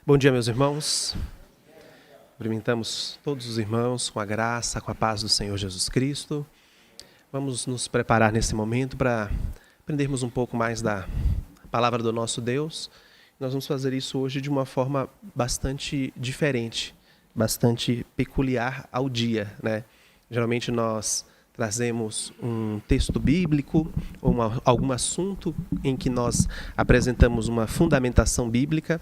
Bom dia, meus irmãos. Cumprimentamos todos os irmãos com a graça, com a paz do Senhor Jesus Cristo. Vamos nos preparar nesse momento para aprendermos um pouco mais da palavra do nosso Deus. Nós vamos fazer isso hoje de uma forma bastante diferente, bastante peculiar ao dia, né? Geralmente nós trazemos um texto bíblico ou algum assunto em que nós apresentamos uma fundamentação bíblica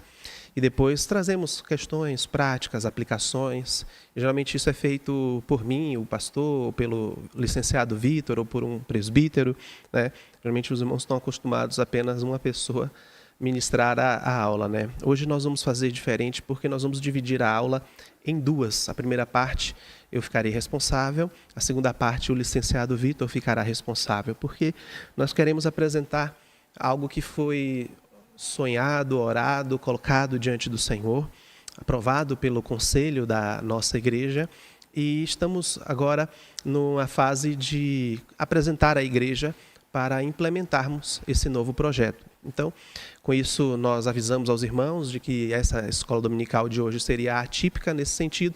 e depois trazemos questões práticas, aplicações. E, geralmente isso é feito por mim, o pastor, ou pelo licenciado Vitor, ou por um presbítero, né? Geralmente os irmãos estão acostumados a apenas uma pessoa ministrar a aula, né? Hoje nós vamos fazer diferente porque nós vamos dividir a aula em duas. A primeira parte eu ficarei responsável, a segunda parte o licenciado Vitor ficará responsável, porque nós queremos apresentar algo que foi sonhado, orado, colocado diante do Senhor, aprovado pelo conselho da nossa igreja, e estamos agora numa fase de apresentar à igreja para implementarmos esse novo projeto. Então, com isso, nós avisamos aos irmãos de que essa escola dominical de hoje seria atípica nesse sentido,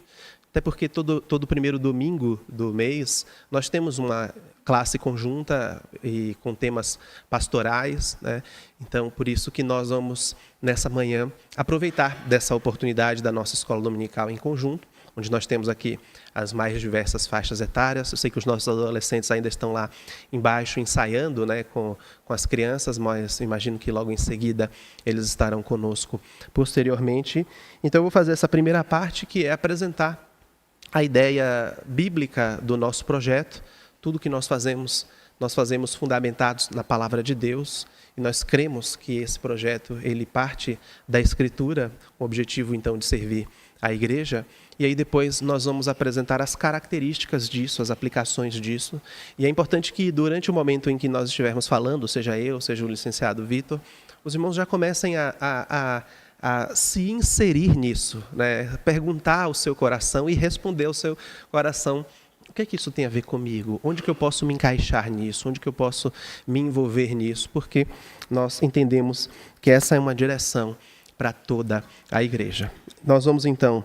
até porque todo primeiro domingo do mês nós temos uma classe conjunta e com temas pastorais, né? Então, por isso que nós vamos, nessa manhã, aproveitar dessa oportunidade da nossa escola dominical em conjunto, onde nós temos aqui as mais diversas faixas etárias. Eu sei que os nossos adolescentes ainda estão lá embaixo ensaiando, né, com as crianças, mas imagino que logo em seguida eles estarão conosco posteriormente. Então, eu vou fazer essa primeira parte, que é apresentar a ideia bíblica do nosso projeto. Tudo que nós fazemos fundamentados na palavra de Deus, e nós cremos que esse projeto ele parte da Escritura, com o objetivo então de servir a igreja, e aí depois nós vamos apresentar as características disso, as aplicações disso, e é importante que durante o momento em que nós estivermos falando, seja eu, seja o licenciado Vitor, os irmãos já comecem a se inserir nisso, né? Perguntar ao seu coração e responder ao seu coração: o que é que isso tem a ver comigo? Onde que eu posso me encaixar nisso? Onde que eu posso me envolver nisso? Porque nós entendemos que essa é uma direção para toda a igreja. Nós vamos então,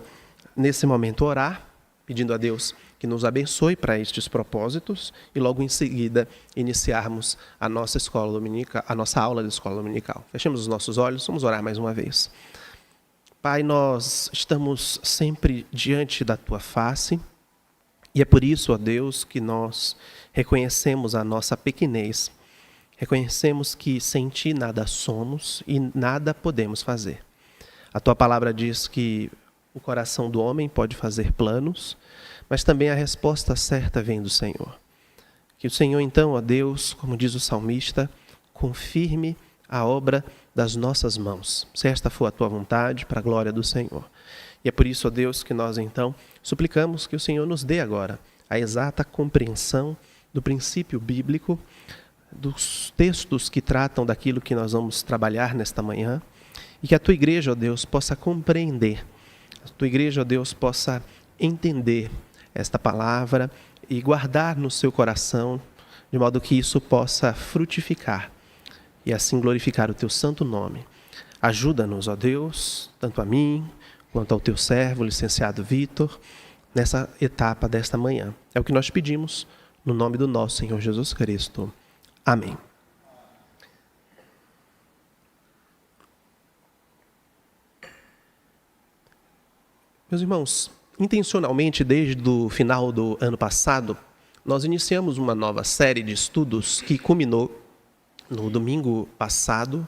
nesse momento, orar, pedindo a Deus que nos abençoe para estes propósitos e logo em seguida iniciarmos a nossa escola dominical, a nossa aula de escola dominical. Fechemos os nossos olhos, vamos orar mais uma vez. Pai, nós estamos sempre diante da Tua face e é por isso, ó Deus, que nós reconhecemos a nossa pequenez, reconhecemos que sem Ti nada somos e nada podemos fazer. A Tua palavra diz que o coração do homem pode fazer planos, mas também a resposta certa vem do Senhor. Que o Senhor, então, ó Deus, como diz o salmista, confirme a obra das nossas mãos. Se esta for a Tua vontade, para a glória do Senhor. E é por isso, ó Deus, que nós, então, suplicamos que o Senhor nos dê agora a exata compreensão do princípio bíblico, dos textos que tratam daquilo que nós vamos trabalhar nesta manhã, e que a Tua igreja, ó Deus, possa compreender, a Tua igreja, ó Deus, possa entender esta palavra e guardar no seu coração, de modo que isso possa frutificar e assim glorificar o Teu santo nome. Ajuda-nos, ó Deus, tanto a mim quanto ao Teu servo, licenciado Vitor, nessa etapa desta manhã. É o que nós pedimos, no nome do nosso Senhor Jesus Cristo. Amém. Meus irmãos, intencionalmente, desde o final do ano passado, nós iniciamos uma nova série de estudos que culminou no domingo passado,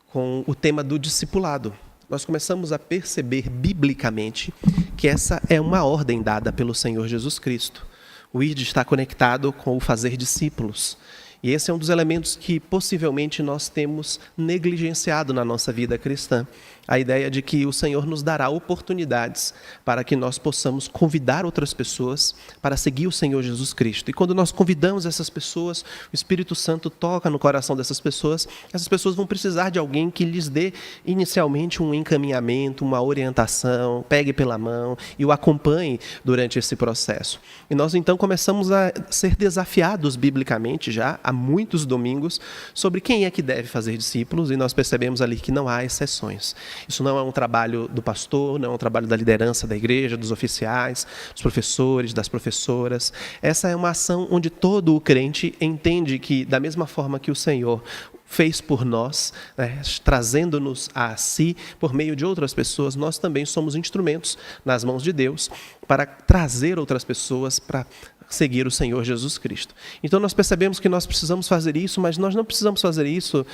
com o tema do discipulado. Nós começamos a perceber biblicamente que essa é uma ordem dada pelo Senhor Jesus Cristo. O ID está conectado com o fazer discípulos. E esse é um dos elementos que possivelmente nós temos negligenciado na nossa vida cristã. A ideia de que o Senhor nos dará oportunidades para que nós possamos convidar outras pessoas para seguir o Senhor Jesus Cristo. E quando nós convidamos essas pessoas, o Espírito Santo toca no coração dessas pessoas, essas pessoas vão precisar de alguém que lhes dê inicialmente um encaminhamento, uma orientação, pegue pela mão e o acompanhe durante esse processo. E nós então começamos a ser desafiados biblicamente já há há muitos domingos sobre quem é que deve fazer discípulos, e nós percebemos ali que não há exceções. Isso não é um trabalho do pastor, não é um trabalho da liderança da igreja, dos oficiais, dos professores, das professoras. Essa é uma ação onde todo o crente entende que, da mesma forma que o Senhor fez por nós, né, trazendo-nos a si por meio de outras pessoas, nós também somos instrumentos nas mãos de Deus para trazer outras pessoas para seguir o Senhor Jesus Cristo. Então nós percebemos que nós precisamos fazer isso, mas nós não precisamos fazer isso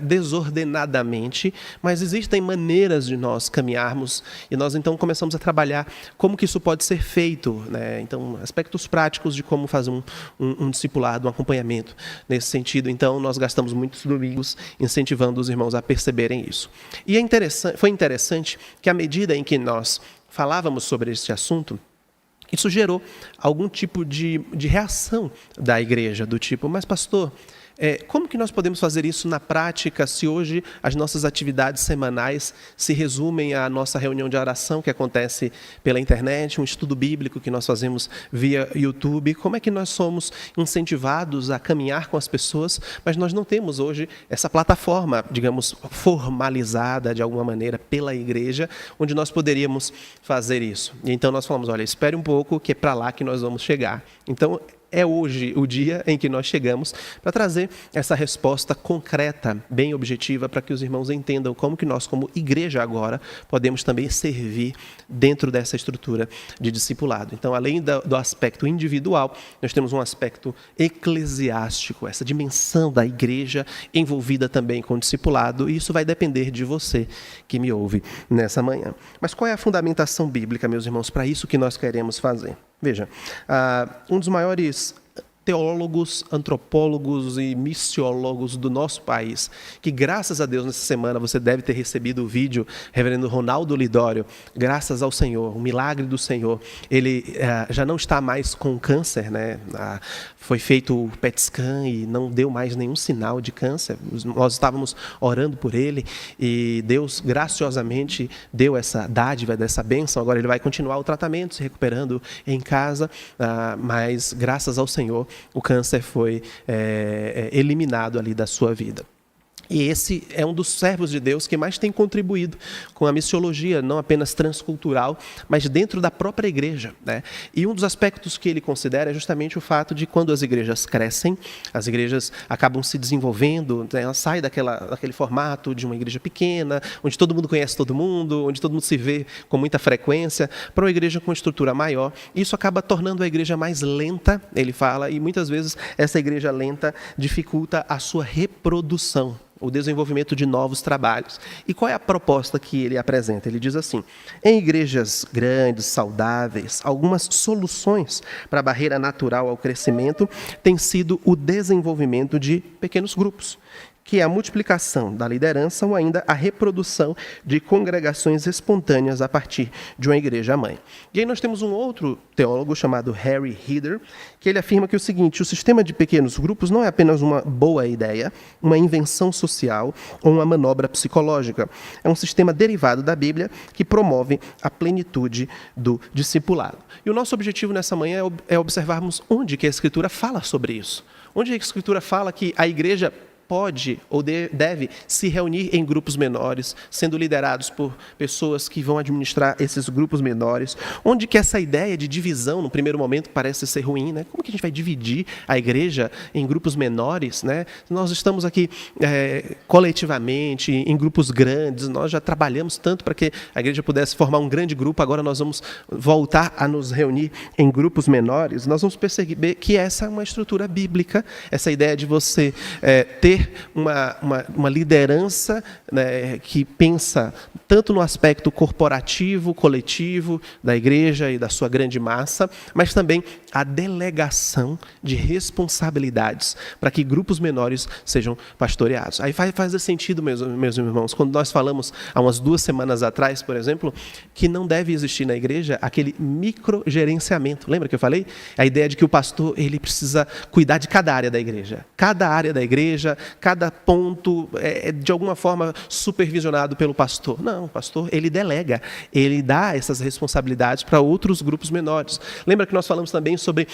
desordenadamente, mas existem maneiras de nós caminharmos, e nós então começamos a trabalhar como que isso pode ser feito, né? Então, aspectos práticos de como fazer um discipulado, um acompanhamento nesse sentido. Então nós gastamos muitos domingos incentivando os irmãos a perceberem isso. E foi interessante que à medida em que nós falávamos sobre esse assunto, isso gerou algum tipo de reação da igreja, do tipo, mas pastor, como que nós podemos fazer isso na prática se hoje as nossas atividades semanais se resumem à nossa reunião de oração que acontece pela internet, um estudo bíblico que nós fazemos via YouTube? Como é que nós somos incentivados a caminhar com as pessoas, mas nós não temos hoje essa plataforma, digamos, formalizada de alguma maneira pela igreja, onde nós poderíamos fazer isso? E então nós falamos, olha, espere um pouco que é para lá que nós vamos chegar. Então, é hoje o dia em que nós chegamos para trazer essa resposta concreta, bem objetiva, para que os irmãos entendam como que nós, como igreja agora, podemos também servir dentro dessa estrutura de discipulado. Então, além do aspecto individual, nós temos um aspecto eclesiástico, essa dimensão da igreja envolvida também com o discipulado, e isso vai depender de você que me ouve nessa manhã. Mas qual é a fundamentação bíblica, meus irmãos, para isso que nós queremos fazer? Veja, um dos maiores teólogos, antropólogos e missiólogos do nosso país, que graças a Deus nessa semana você deve ter recebido o vídeo, reverendo Ronaldo Lidório, graças ao Senhor, o milagre do Senhor, ele já não está mais com câncer, né? Foi feito o PET scan e não deu mais nenhum sinal de câncer. Nós estávamos orando por ele e Deus graciosamente deu essa dádiva, dessa bênção. Agora ele vai continuar o tratamento, se recuperando em casa, mas graças ao Senhor o câncer foi eliminado ali da sua vida. E esse é um dos servos de Deus que mais tem contribuído com a missiologia, não apenas transcultural, mas dentro da própria igreja, né? E um dos aspectos que ele considera é justamente o fato de quando as igrejas crescem, as igrejas acabam se desenvolvendo, né? Ela sai daquele formato de uma igreja pequena, onde todo mundo conhece todo mundo, onde todo mundo se vê com muita frequência, para uma igreja com estrutura maior. Isso acaba tornando a igreja mais lenta, ele fala, e muitas vezes essa igreja lenta dificulta a sua reprodução, o desenvolvimento de novos trabalhos. E qual é a proposta que ele apresenta? Ele diz assim: em igrejas grandes, saudáveis, algumas soluções para a barreira natural ao crescimento têm sido o desenvolvimento de pequenos grupos, que é a multiplicação da liderança ou ainda a reprodução de congregações espontâneas a partir de uma igreja-mãe. E aí nós temos um outro teólogo chamado Harry Heider, que ele afirma que o seguinte: o sistema de pequenos grupos não é apenas uma boa ideia, uma invenção social ou uma manobra psicológica. É um sistema derivado da Bíblia que promove a plenitude do discipulado. E o nosso objetivo nessa manhã é observarmos onde que a Escritura fala sobre isso. Onde a Escritura fala que a igreja pode ou deve se reunir em grupos menores, sendo liderados por pessoas que vão administrar esses grupos menores, onde que essa ideia de divisão, no primeiro momento, parece ser ruim, né? Como que a gente vai dividir a igreja em grupos menores, né? Nós estamos aqui coletivamente, em grupos grandes, nós já trabalhamos tanto para que a igreja pudesse formar um grande grupo, agora nós vamos voltar a nos reunir em grupos menores. Nós vamos perceber que essa é uma estrutura bíblica, essa ideia de você ter uma liderança, né, que pensa tanto no aspecto corporativo, coletivo da igreja e da sua grande massa, mas também a delegação de responsabilidades para que grupos menores sejam pastoreados. Aí faz sentido, meus irmãos, quando nós falamos há umas 2 semanas atrás, por exemplo, que não deve existir na igreja aquele microgerenciamento. Lembra que eu falei? A ideia de que o pastor ele precisa cuidar de cada área da igreja. Cada área da igreja cada ponto é de alguma forma supervisionado pelo pastor. Não, o pastor, ele delega, ele dá essas responsabilidades para outros grupos menores. Lembra que nós falamos também sobre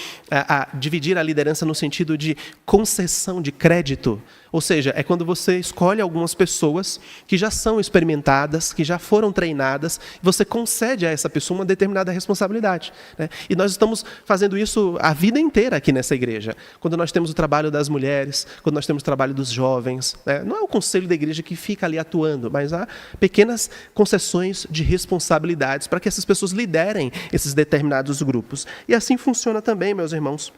dividir a liderança no sentido de concessão de crédito? Ou seja, é quando você escolhe algumas pessoas que já são experimentadas, que já foram treinadas, e você concede a essa pessoa uma determinada responsabilidade, né? E nós estamos fazendo isso a vida inteira aqui nessa igreja. Quando nós temos o trabalho das mulheres, quando nós temos o trabalho dos jovens, né? Não é o conselho da igreja que fica ali atuando, mas há pequenas concessões de responsabilidades para que essas pessoas liderem esses determinados grupos. E assim funciona também, meus irmãos,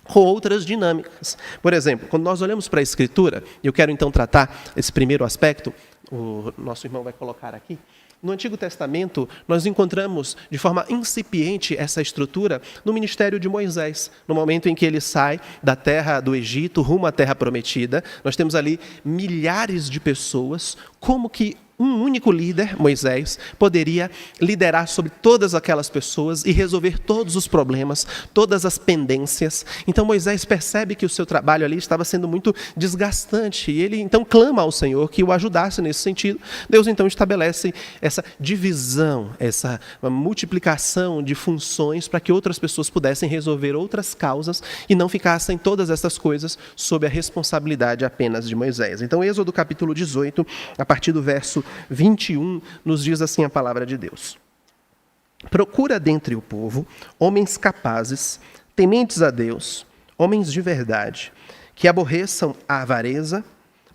com outras dinâmicas. Por exemplo, quando nós olhamos para a Escritura, eu quero então tratar esse primeiro aspecto, o nosso irmão vai colocar aqui. No Antigo Testamento, nós encontramos de forma incipiente essa estrutura no ministério de Moisés. No momento em que ele sai da terra do Egito, rumo à terra prometida, nós temos ali milhares de pessoas, como que um único líder, Moisés, poderia liderar sobre todas aquelas pessoas e resolver todos os problemas, todas as pendências. Então Moisés percebe que o seu trabalho ali estava sendo muito desgastante e ele então clama ao Senhor que o ajudasse nesse sentido. Deus então estabelece essa divisão, essa multiplicação de funções para que outras pessoas pudessem resolver outras causas e não ficassem todas essas coisas sob a responsabilidade apenas de Moisés. Então Êxodo capítulo 18, a partir do verso 21, nos diz assim a palavra de Deus. Procura dentre o povo homens capazes, tementes a Deus, homens de verdade, que aborreçam a avareza,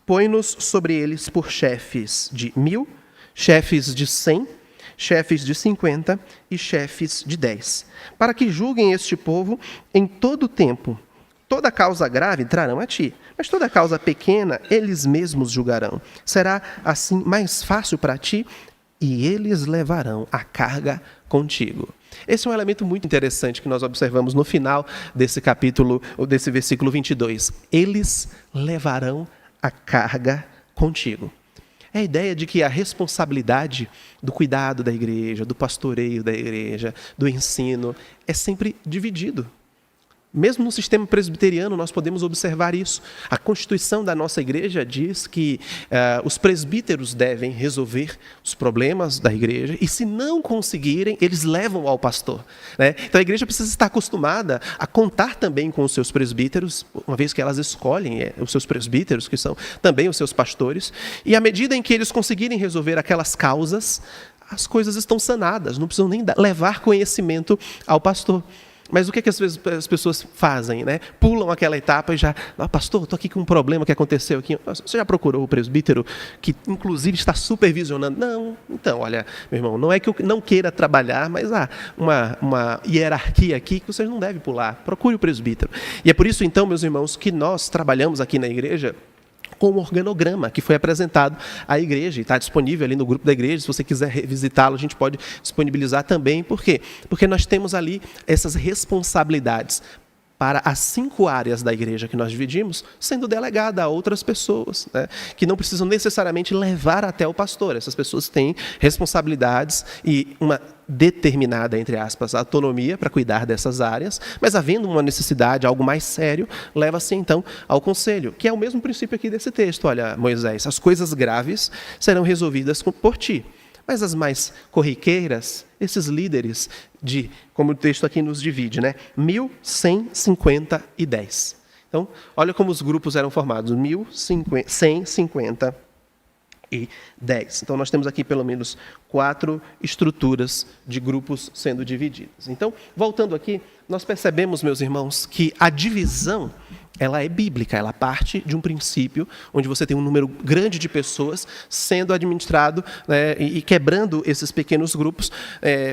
põe-nos sobre eles por chefes de 1000, chefes de 100, chefes de 50 e chefes de 10, para que julguem este povo em todo o tempo. Toda causa grave trarão a ti, mas toda causa pequena eles mesmos julgarão. Será assim mais fácil para ti, e eles levarão a carga contigo. Esse é um elemento muito interessante que nós observamos no final desse capítulo, ou desse versículo 22. Eles levarão a carga contigo. É a ideia de que a responsabilidade do cuidado da igreja, do pastoreio da igreja, do ensino, é sempre dividido. Mesmo no sistema presbiteriano, nós podemos observar isso. A Constituição da nossa igreja diz que os presbíteros devem resolver os problemas da igreja e, se não conseguirem, eles levam ao pastor, né? Então, a igreja precisa estar acostumada a contar também com os seus presbíteros, uma vez que elas escolhem os seus presbíteros, que são também os seus pastores, e à medida em que eles conseguirem resolver aquelas causas, as coisas estão sanadas, não precisam nem levar conhecimento ao pastor. Mas o que as pessoas fazem, né? Pulam aquela etapa e já... pastor, estou aqui com um problema que aconteceu aqui. Você já procurou o presbítero que, inclusive, está supervisionando? Não. Então, olha, meu irmão, não é que eu não queira trabalhar, mas há uma hierarquia aqui que vocês não devem pular. Procure o presbítero. E é por isso, então, meus irmãos, que nós trabalhamos aqui na igreja com um organograma que foi apresentado à igreja e está disponível ali no grupo da igreja. Se você quiser revisitá-lo, a gente pode disponibilizar também. Por quê? Porque nós temos ali essas responsabilidades para as 5 áreas da igreja que nós dividimos, sendo delegada a outras pessoas, né, que não precisam necessariamente levar até o pastor. Essas pessoas têm responsabilidades e uma determinada, entre aspas, autonomia para cuidar dessas áreas, mas havendo uma necessidade, algo mais sério, leva-se então ao conselho, que é o mesmo princípio aqui desse texto. Olha, Moisés, as coisas graves serão resolvidas por ti. Mas as mais corriqueiras, esses líderes de, como o texto aqui nos divide, né? 1000, 100, 50 e 10. Então, olha como os grupos eram formados: 1000, 100, 50 e 10. Então, nós temos aqui pelo menos 4 estruturas de grupos sendo divididas. Então, voltando aqui, nós percebemos, meus irmãos, que a divisão, ela é bíblica, ela parte de um princípio onde você tem um número grande de pessoas sendo administrado, né, e quebrando esses pequenos grupos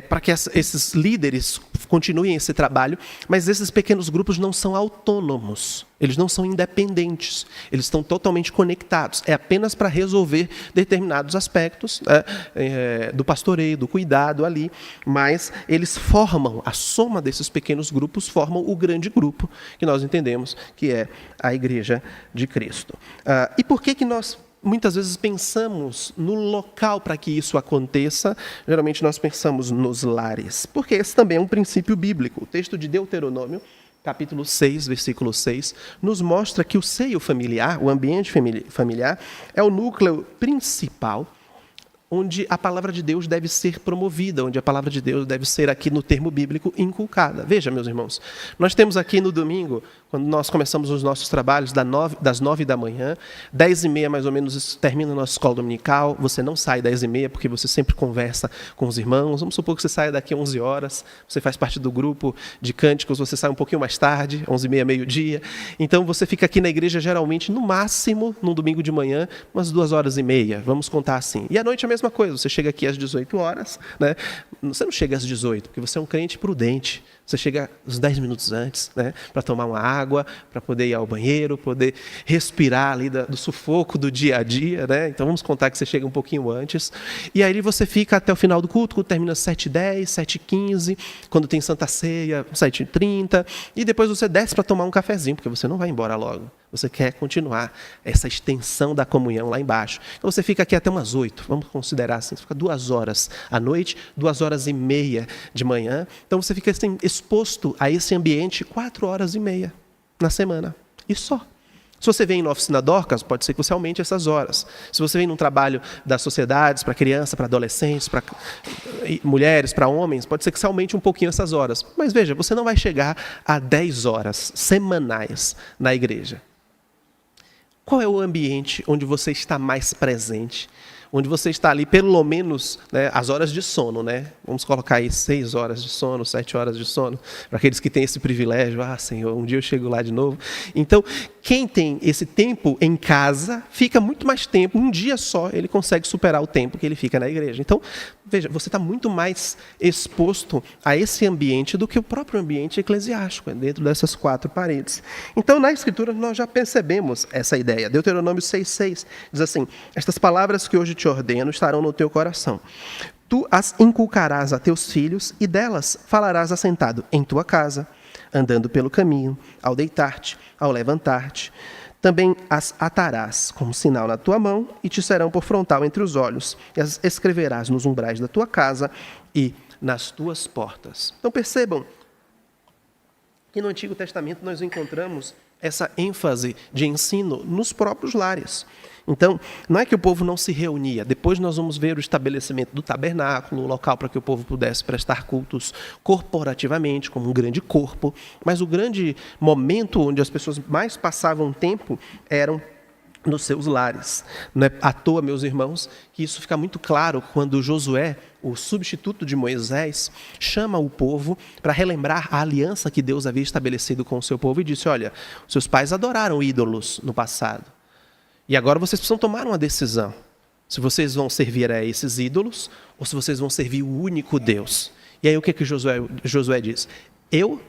para que esses líderes continuem esse trabalho, mas esses pequenos grupos não são autônomos, eles não são independentes, eles estão totalmente conectados, é apenas para resolver determinados aspectos, do pastoreio, do cuidado ali, mas eles formam, a soma desses pequenos grupos formam o grande grupo que nós entendemos que é a Igreja de Cristo. E por que nós muitas vezes pensamos no local para que isso aconteça? Geralmente nós pensamos nos lares, porque esse também é um princípio bíblico. O texto de Deuteronômio, capítulo 6, versículo 6, nos mostra que o seio familiar, o ambiente familiar, é o núcleo principal onde a palavra de Deus deve ser promovida, onde a palavra de Deus deve ser, aqui no termo bíblico, inculcada. Veja, meus irmãos, nós temos aqui no domingo, quando nós começamos os nossos trabalhos das 9 da manhã, 10h30 mais ou menos termina a nossa escola dominical, você não sai 10h30 porque você sempre conversa com os irmãos, vamos supor que você saia daqui 11 horas, você faz parte do grupo de cânticos, você sai um pouquinho mais tarde, 11h30, meio-dia, então você fica aqui na igreja geralmente, no máximo, num domingo de manhã, umas 2h30, vamos contar assim. E à noite a mesma coisa, você chega aqui às 18 horas, né? Você não chega às 18, porque você é um crente prudente, você chega uns 10 minutos antes, né? Para tomar uma água, para poder ir ao banheiro, poder respirar ali do sufoco do dia a dia, né? Então vamos contar que você chega um pouquinho antes, e aí você fica até o final do culto, termina às 7h10, 7h15, quando tem Santa Ceia, 7h30, e depois você desce para tomar um cafezinho, porque você não vai embora logo. Você quer continuar essa extensão da comunhão lá embaixo. Então você fica aqui até umas 8, vamos considerar assim, você fica 2 horas à noite, 2h30 de manhã. Então você fica assim, exposto a esse ambiente 4h30 na semana. E só. Se você vem na oficina Dorcas, pode ser que você aumente essas horas. Se você vem num trabalho das sociedades, para criança, para adolescentes, para mulheres, para homens, pode ser que você aumente um pouquinho essas horas. Mas veja, você não vai chegar a 10 horas semanais na igreja. Qual é o ambiente onde você está mais presente? Onde você está ali, pelo menos, né, as horas de sono, né? Vamos colocar aí 6 horas de sono, 7 horas de sono, para aqueles que têm esse privilégio. Ah, Senhor, um dia eu chego lá de novo. Então, quem tem esse tempo em casa, fica muito mais tempo, um dia só, ele consegue superar o tempo que ele fica na igreja. Então, veja, você está muito mais exposto a esse ambiente do que o próprio ambiente eclesiástico, dentro dessas 4 paredes. Então, na Escritura, nós já percebemos essa ideia. Deuteronômio 6,6 diz assim: estas palavras que hoje te ordeno estarão no teu coração. Tu as inculcarás a teus filhos e delas falarás assentado em tua casa, andando pelo caminho, ao deitar-te, ao levantar-te. Também as atarás como sinal na tua mão e te serão por frontal entre os olhos. E as escreverás nos umbrais da tua casa e nas tuas portas. Então percebam que no Antigo Testamento nós encontramos essa ênfase de ensino nos próprios lares. Então, não é que o povo não se reunia. Depois nós vamos ver o estabelecimento do tabernáculo, o local para que o povo pudesse prestar cultos corporativamente, como um grande corpo. Mas o grande momento onde as pessoas mais passavam tempo eram nos seus lares. Não é à toa, meus irmãos, que isso fica muito claro quando Josué, o substituto de Moisés, chama o povo para relembrar a aliança que Deus havia estabelecido com o seu povo e disse: olha, seus pais adoraram ídolos no passado. E agora vocês precisam tomar uma decisão. Se vocês vão servir a esses ídolos ou se vocês vão servir o único Deus. E aí o que Josué diz? Eu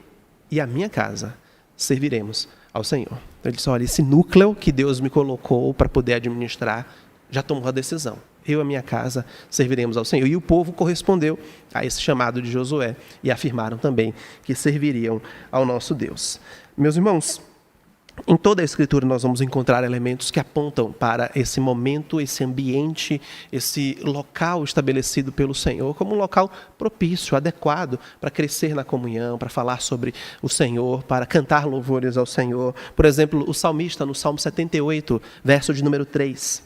e a minha casa serviremos ao Senhor. Então ele disse: olha, esse núcleo que Deus me colocou para poder administrar já tomou a decisão. Eu e a minha casa serviremos ao Senhor. E o povo correspondeu a esse chamado de Josué e afirmaram também que serviriam ao nosso Deus. Meus irmãos, em toda a Escritura nós vamos encontrar elementos que apontam para esse momento, esse ambiente, esse local estabelecido pelo Senhor como um local propício, adequado para crescer na comunhão, para falar sobre o Senhor, para cantar louvores ao Senhor. Por exemplo, o salmista no Salmo 78, verso de número 3.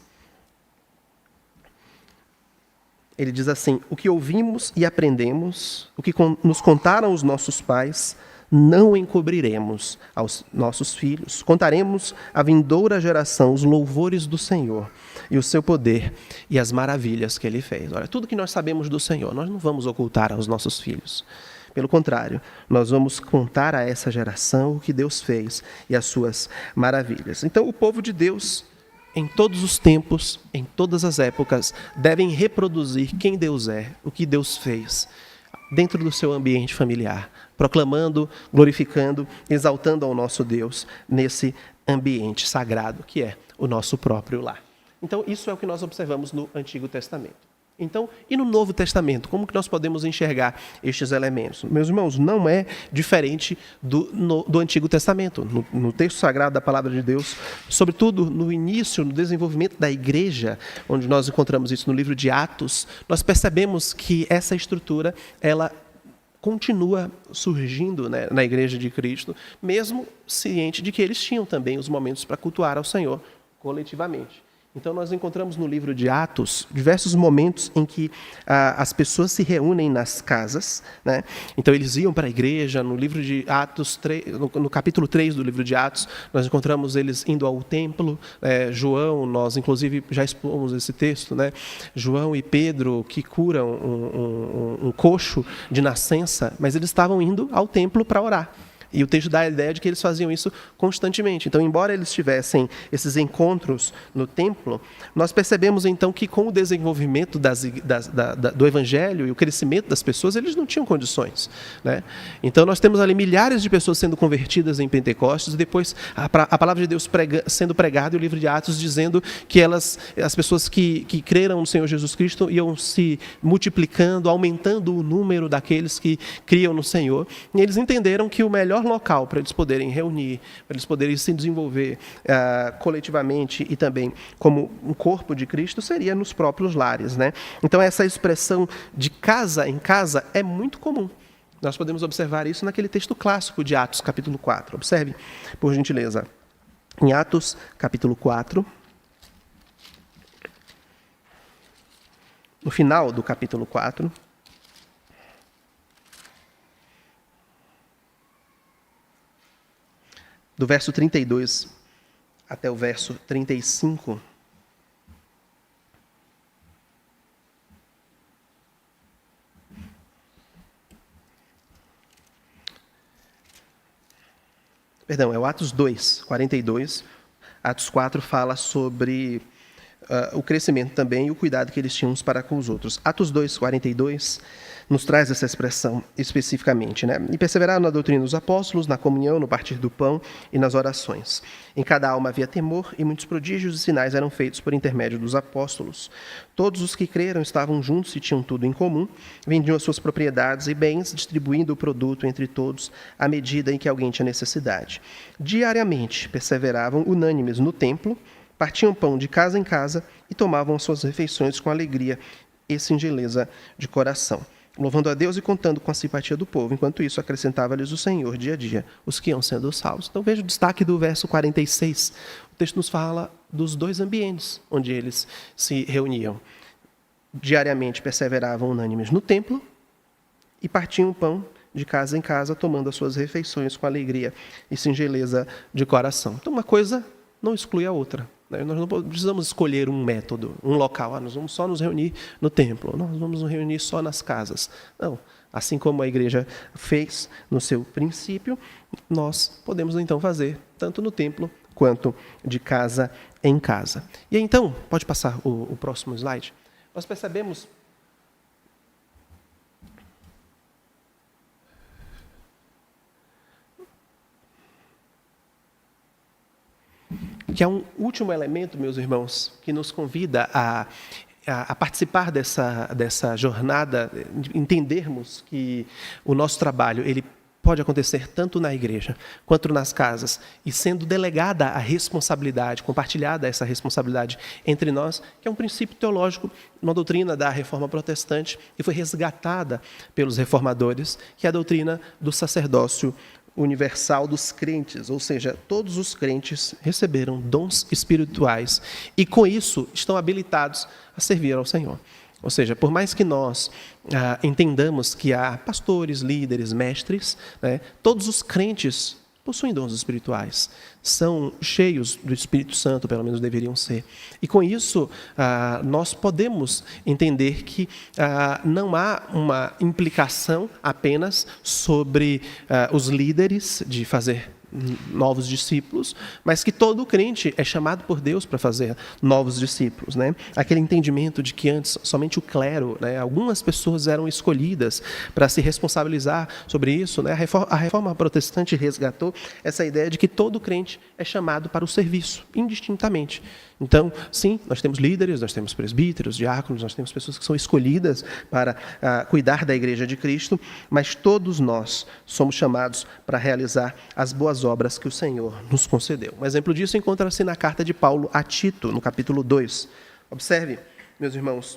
Ele diz assim: o que ouvimos e aprendemos, o que nos contaram os nossos pais, não encobriremos aos nossos filhos. Contaremos à vindoura geração os louvores do Senhor e o seu poder e as maravilhas que Ele fez. Olha, tudo que nós sabemos do Senhor, nós não vamos ocultar aos nossos filhos. Pelo contrário, nós vamos contar a essa geração o que Deus fez e as suas maravilhas. Então, o povo de Deus, em todos os tempos, em todas as épocas, devem reproduzir quem Deus é, o que Deus fez, dentro do seu ambiente familiar, proclamando, glorificando, exaltando ao nosso Deus nesse ambiente sagrado que é o nosso próprio lar. Então, isso é o que nós observamos no Antigo Testamento. Então, e no Novo Testamento, como que nós podemos enxergar estes elementos? Meus irmãos, não é diferente do Antigo Testamento. No texto sagrado da Palavra de Deus, sobretudo no início, no desenvolvimento da igreja, onde nós encontramos isso no livro de Atos, nós percebemos que essa estrutura, ela continua surgindo, né, na Igreja de Cristo, mesmo ciente de que eles tinham também os momentos para cultuar ao Senhor coletivamente. Então, nós encontramos no livro de Atos diversos momentos em que as pessoas se reúnem nas casas, né? Então, eles iam para a igreja. No livro de Atos, no capítulo 3 do livro de Atos, nós encontramos eles indo ao templo. João, nós inclusive já expomos esse texto, né? João e Pedro que curam um coxo de nascença, mas eles estavam indo ao templo para orar. E o texto dá a ideia de que eles faziam isso constantemente. Então, embora eles tivessem esses encontros no templo, nós percebemos então que com o desenvolvimento do evangelho e o crescimento das pessoas, eles não tinham condições, né? Então, nós temos ali milhares de pessoas sendo convertidas em Pentecostes, e depois a palavra de Deus sendo pregada, e o livro de Atos dizendo que as pessoas que creram no Senhor Jesus Cristo iam se multiplicando, aumentando o número daqueles que criam no Senhor. E eles entenderam que o melhor local para eles poderem reunir, para eles poderem se desenvolver coletivamente e também como um corpo de Cristo seria nos próprios lares, né? Então, essa expressão de casa em casa é muito comum. Nós podemos observar isso naquele texto clássico de Atos, capítulo 4. Observe, por gentileza. Em Atos, capítulo 4, no final do capítulo 4, do verso 32 até o verso 35. Perdão, é o Atos 2, 42. Atos 4 fala sobre o crescimento também e o cuidado que eles tinham uns para com os outros. Atos 2, 42 nos traz essa expressão especificamente, né? E perseveraram na doutrina dos apóstolos, na comunhão, no partir do pão e nas orações. Em cada alma havia temor, e muitos prodígios e sinais eram feitos por intermédio dos apóstolos. Todos os que creram estavam juntos e tinham tudo em comum, vendiam as suas propriedades e bens, distribuindo o produto entre todos, à medida em que alguém tinha necessidade. Diariamente perseveravam unânimes no templo, partiam pão de casa em casa e tomavam as suas refeições com alegria e singeleza de coração, louvando a Deus e contando com a simpatia do povo. Enquanto isso, acrescentava-lhes o Senhor dia a dia os que iam sendo salvos. Então, veja o destaque do verso 46. O texto nos fala dos dois ambientes onde eles se reuniam. Diariamente perseveravam unânimes no templo e partiam o pão de casa em casa, tomando as suas refeições com alegria e singeleza de coração. Então, uma coisa não exclui a outra. Nós não precisamos escolher um método, um local. Nós vamos só nos reunir no templo, nós vamos nos reunir só nas casas. Não. Assim como a igreja fez no seu princípio, nós podemos então fazer tanto no templo quanto de casa em casa. E aí, então, pode passar o próximo slide. Nós percebemos que é um último elemento, meus irmãos, que nos convida a participar dessa jornada, de entendermos que o nosso trabalho ele pode acontecer tanto na igreja quanto nas casas, e sendo delegada a responsabilidade, compartilhada essa responsabilidade entre nós, que é um princípio teológico, uma doutrina da Reforma Protestante, que foi resgatada pelos reformadores, que é a doutrina do sacerdócio universal dos crentes, ou seja, todos os crentes receberam dons espirituais e com isso estão habilitados a servir ao Senhor. Ou seja, por mais que nós entendamos que há pastores, líderes, mestres, né, todos os crentes possuem dons espirituais, são cheios do Espírito Santo, pelo menos deveriam ser. E com isso, nós podemos entender que não há uma implicação apenas sobre os líderes de fazer novos discípulos, mas que todo crente é chamado por Deus para fazer novos discípulos, né? Aquele entendimento de que antes somente o clero, né, algumas pessoas eram escolhidas para se responsabilizar sobre isso, né? A reforma protestante resgatou essa ideia de que todo crente é chamado para o serviço, indistintamente. Então, sim, nós temos líderes, nós temos presbíteros, diáconos, nós temos pessoas que são escolhidas para cuidar da igreja de Cristo, mas todos nós somos chamados para realizar as boas obras que o Senhor nos concedeu. Um exemplo disso encontra-se na carta de Paulo a Tito, no capítulo 2. Observe, meus irmãos,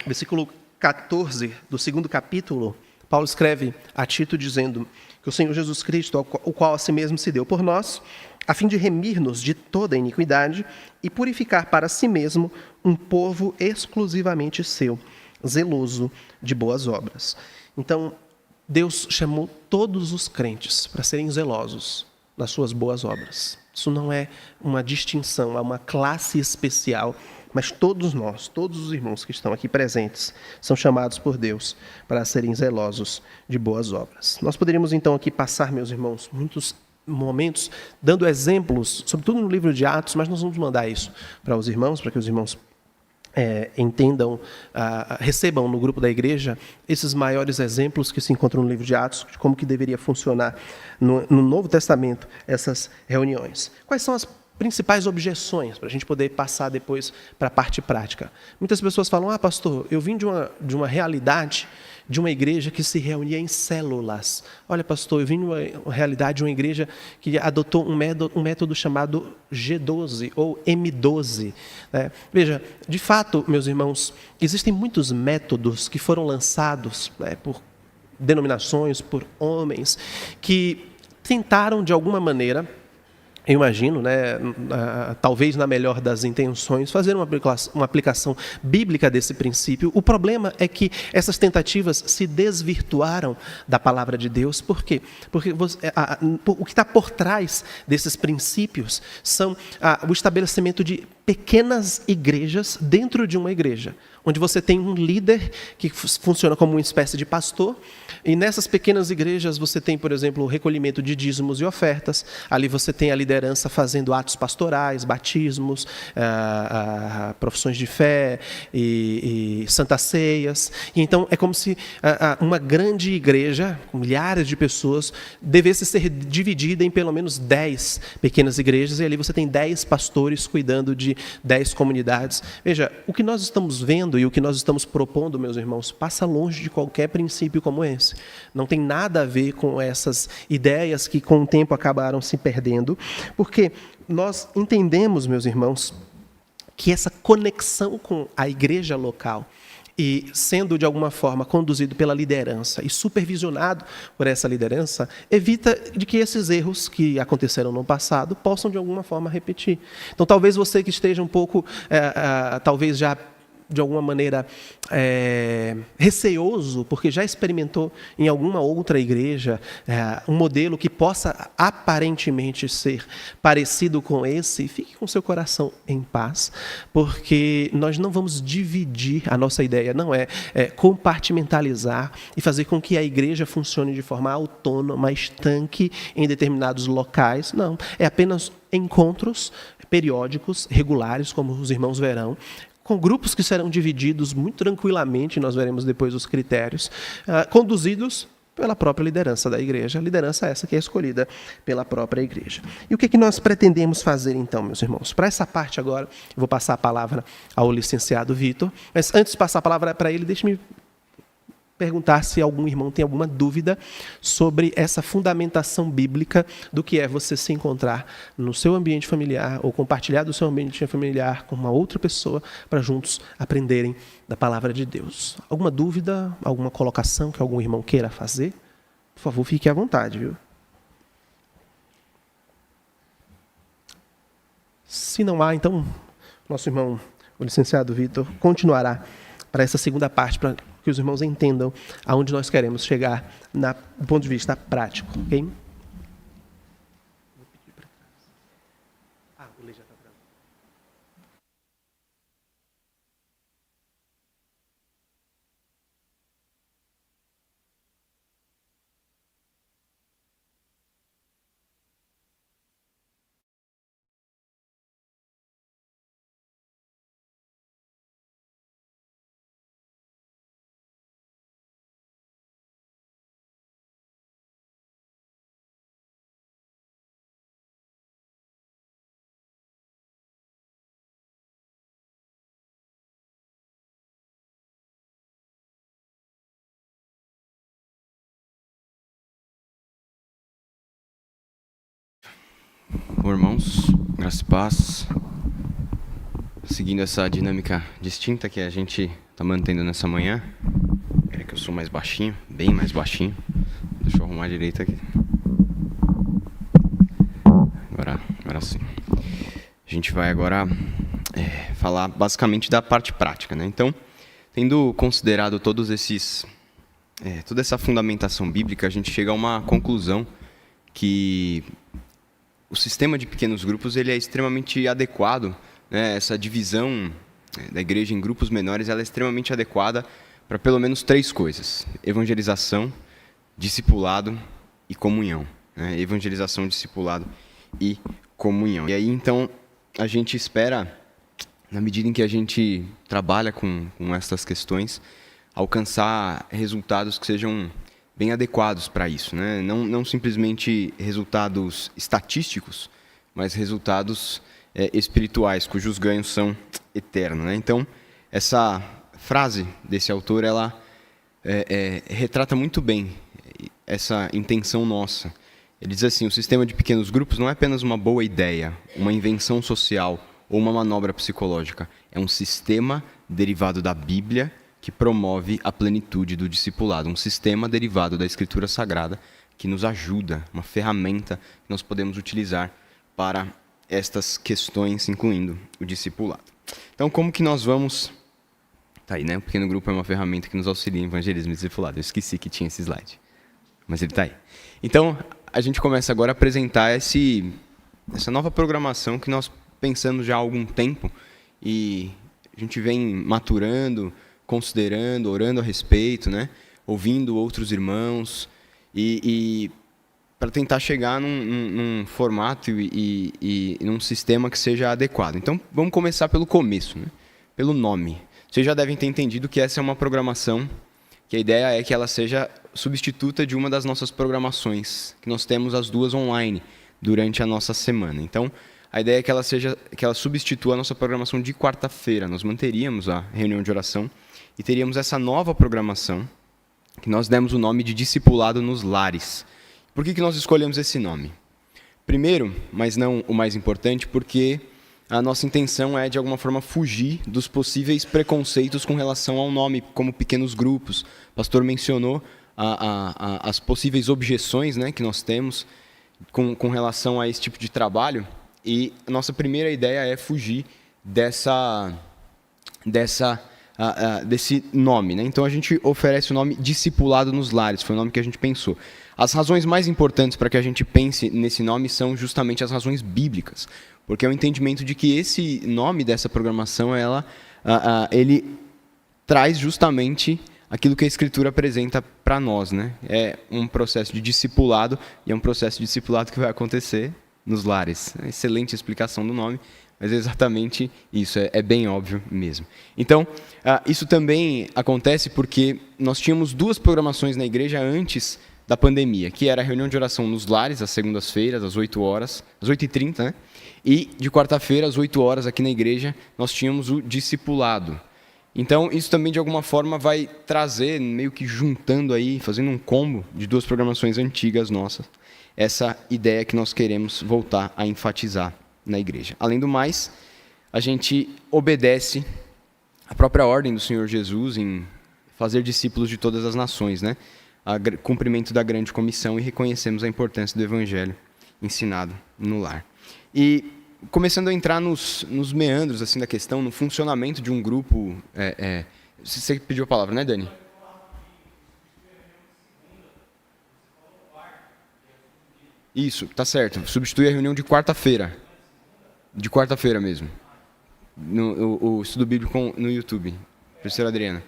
Versículo 14 do 2º capítulo, Paulo escreve a Tito dizendo que o Senhor Jesus Cristo, o qual a si mesmo se deu por nós, a fim de remir-nos de toda a iniquidade e purificar para si mesmo um povo exclusivamente seu, zeloso de boas obras. Então, Deus chamou todos os crentes para serem zelosos das suas boas obras. Isso não é uma distinção, é uma classe especial, mas todos nós, todos os irmãos que estão aqui presentes, são chamados por Deus para serem zelosos de boas obras. Nós poderíamos então aqui passar, meus irmãos, muitos momentos dando exemplos, sobretudo no livro de Atos, mas nós vamos mandar isso para os irmãos, para que os irmãos entendam, recebam no grupo da igreja esses maiores exemplos que se encontram no livro de Atos, de como que deveria funcionar no Novo Testamento essas reuniões. Quais são as principais objeções, para a gente poder passar depois para a parte prática? Muitas pessoas falam, pastor, eu vim de uma realidade de uma igreja que se reunia em células. Olha, pastor, eu vim de uma realidade de uma igreja que adotou um método chamado G12 ou M12. Né? Veja, de fato, meus irmãos, existem muitos métodos que foram lançados por denominações, por homens, que tentaram, de alguma maneira, eu imagino, talvez na melhor das intenções, fazer uma aplicação bíblica desse princípio. O problema é que essas tentativas se desvirtuaram da palavra de Deus. Por quê? Porque o que está por trás desses princípios são o estabelecimento de pequenas igrejas dentro de uma igreja, onde você tem um líder que funciona como uma espécie de pastor, e nessas pequenas igrejas você tem, por exemplo, o recolhimento de dízimos e ofertas. Ali você tem a liderança fazendo atos pastorais, batismos, profissões de fé e santas ceias. E então é como se uma grande igreja, com milhares de pessoas, devesse ser dividida em pelo menos 10 pequenas igrejas, e ali você tem 10 pastores cuidando de 10 comunidades. Veja, o que nós estamos vendo e o que nós estamos propondo, meus irmãos, passa longe de qualquer princípio como esse. Não tem nada a ver com essas ideias que com o tempo acabaram se perdendo, porque nós entendemos, meus irmãos, que essa conexão com a igreja local, e sendo de alguma forma conduzido pela liderança e supervisionado por essa liderança, evita de que esses erros que aconteceram no passado possam de alguma forma repetir. Então talvez você que esteja um pouco, talvez já de alguma maneira receoso, porque já experimentou em alguma outra igreja um modelo que possa aparentemente ser parecido com esse, fique com seu coração em paz, porque nós não vamos dividir, a nossa ideia não é compartimentalizar e fazer com que a igreja funcione de forma autônoma, estanque em determinados locais. Não, é apenas encontros periódicos, regulares, como os irmãos verão, com grupos que serão divididos muito tranquilamente, nós veremos depois os critérios, conduzidos pela própria liderança da igreja, a liderança essa que é escolhida pela própria igreja. E o que é que nós pretendemos fazer então, meus irmãos? Para essa parte agora, eu vou passar a palavra ao licenciado Vitor, mas antes de passar a palavra para ele, deixe-me perguntar se algum irmão tem alguma dúvida sobre essa fundamentação bíblica do que é você se encontrar no seu ambiente familiar ou compartilhar do seu ambiente familiar com uma outra pessoa para juntos aprenderem da palavra de Deus. Alguma dúvida, alguma colocação que algum irmão queira fazer? Por favor, fique à vontade, viu? Se não há, então, nosso irmão, o licenciado Vitor, continuará para essa segunda parte, para que os irmãos entendam aonde nós queremos chegar do ponto de vista prático, ok? O Lê já está pronto. Bom, irmãos, graça e paz. seguindo essa dinâmica distinta que a gente está mantendo nessa manhã. É que eu sou mais baixinho, bem mais baixinho. Deixa eu arrumar direito aqui. Agora sim. A gente vai agora falar basicamente da parte prática, né? Então, tendo considerado toda essa fundamentação bíblica, a gente chega a uma conclusão que o sistema de pequenos grupos ele é extremamente adequado, né? Essa divisão da igreja em grupos menores ela é extremamente adequada para pelo menos 3 coisas: evangelização, discipulado e comunhão. Né? Evangelização, discipulado e comunhão. E aí, então, a gente espera, na medida em que a gente trabalha com essas questões, alcançar resultados que sejam bem adequados para isso, né? Não simplesmente resultados estatísticos, mas resultados espirituais, cujos ganhos são eternos. Né? Então, essa frase desse autor, ela retrata muito bem essa intenção nossa. Ele diz assim: o sistema de pequenos grupos não é apenas uma boa ideia, uma invenção social ou uma manobra psicológica. É um sistema derivado da Bíblia que promove a plenitude do discipulado. Um sistema derivado da Escritura Sagrada que nos ajuda, uma ferramenta que nós podemos utilizar para estas questões, incluindo o discipulado. Então, como que nós vamos... Tá aí, né? O pequeno grupo é uma ferramenta que nos auxilia em evangelismo e discipulado. Eu esqueci que tinha esse slide, mas ele está aí. Então, a gente começa agora a apresentar essa nova programação que nós pensamos já há algum tempo e a gente vem maturando, considerando, orando a respeito, né? Ouvindo outros irmãos e para tentar chegar num formato e num sistema que seja adequado. Então, vamos começar pelo começo, né? Pelo nome. Vocês já devem ter entendido que essa é uma programação, que a ideia é que ela seja substituta de uma das nossas programações, que nós temos as 2 online durante a nossa semana. Então, a ideia é que ela substitua a nossa programação de quarta-feira. Nós manteríamos a reunião de oração e teríamos essa nova programação, que nós demos o nome de Discipulado nos Lares. Por que nós escolhemos esse nome? Primeiro, mas não o mais importante, porque a nossa intenção é, de alguma forma, fugir dos possíveis preconceitos com relação ao nome, como pequenos grupos. O pastor mencionou as possíveis objeções, né, que nós temos com relação a esse tipo de trabalho. E a nossa primeira ideia é fugir desse nome. Né? Então, a gente oferece o nome Discipulado nos Lares, foi o nome que a gente pensou. As razões mais importantes para que a gente pense nesse nome são justamente as razões bíblicas, porque é o entendimento de que esse nome dessa programação, ele traz justamente aquilo que a Escritura apresenta para nós. Né? É um processo de discipulado, e é um processo de discipulado que vai acontecer nos lares. Excelente explicação do nome, mas é exatamente isso, é bem óbvio mesmo. Então, isso também acontece porque nós tínhamos 2 programações na igreja antes da pandemia, que era a reunião de oração nos lares, às segundas-feiras, às 8h, às 8h30, né? E de quarta-feira, às 8h, aqui na igreja, nós tínhamos o discipulado. Então, isso também, de alguma forma, vai trazer, meio que juntando aí, fazendo um combo de 2 programações antigas nossas, essa ideia que nós queremos voltar a enfatizar na igreja. Além do mais, a gente obedece à própria ordem do Senhor Jesus em fazer discípulos de todas as nações, né? Cumprimento da grande comissão, e reconhecemos a importância do evangelho ensinado no lar. E começando a entrar nos meandros assim da questão, no funcionamento de um grupo, você pediu a palavra, né, Dani? Isso, tá certo. Substitui a reunião de quarta-feira. De quarta-feira mesmo. O estudo bíblico no YouTube. Professora Adriana.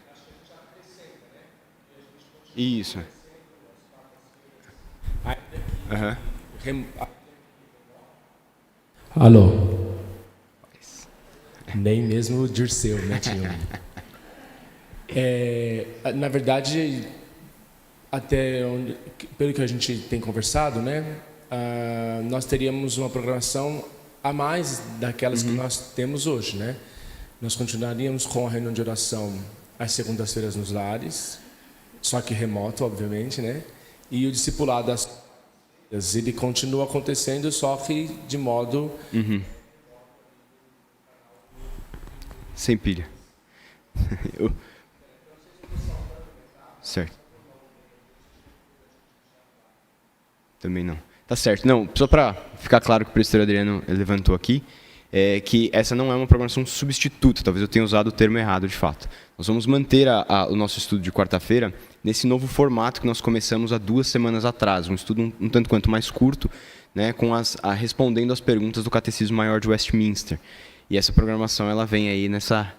Isso. Uhum. Alô? Nem mesmo o Dirceu, né, tinha. Na verdade, pelo que a gente tem conversado, né, nós teríamos uma programação a mais daquelas que nós temos hoje, né? Nós continuaríamos com a reunião de oração às segundas-feiras nos lares, só que remoto, obviamente, né? E o discipulado ele continua acontecendo, só que de modo Sem pilha. Certo. Também não. Tá certo. Não, só para ficar claro que o presbítero Adriano levantou aqui, que essa não é uma programação substituta, talvez eu tenha usado o termo errado de fato. Nós vamos manter o nosso estudo de quarta-feira nesse novo formato que nós começamos há 2 semanas atrás, um estudo um tanto quanto mais curto, né, respondendo às perguntas do Catecismo Maior de Westminster. E essa programação ela vem aí nessa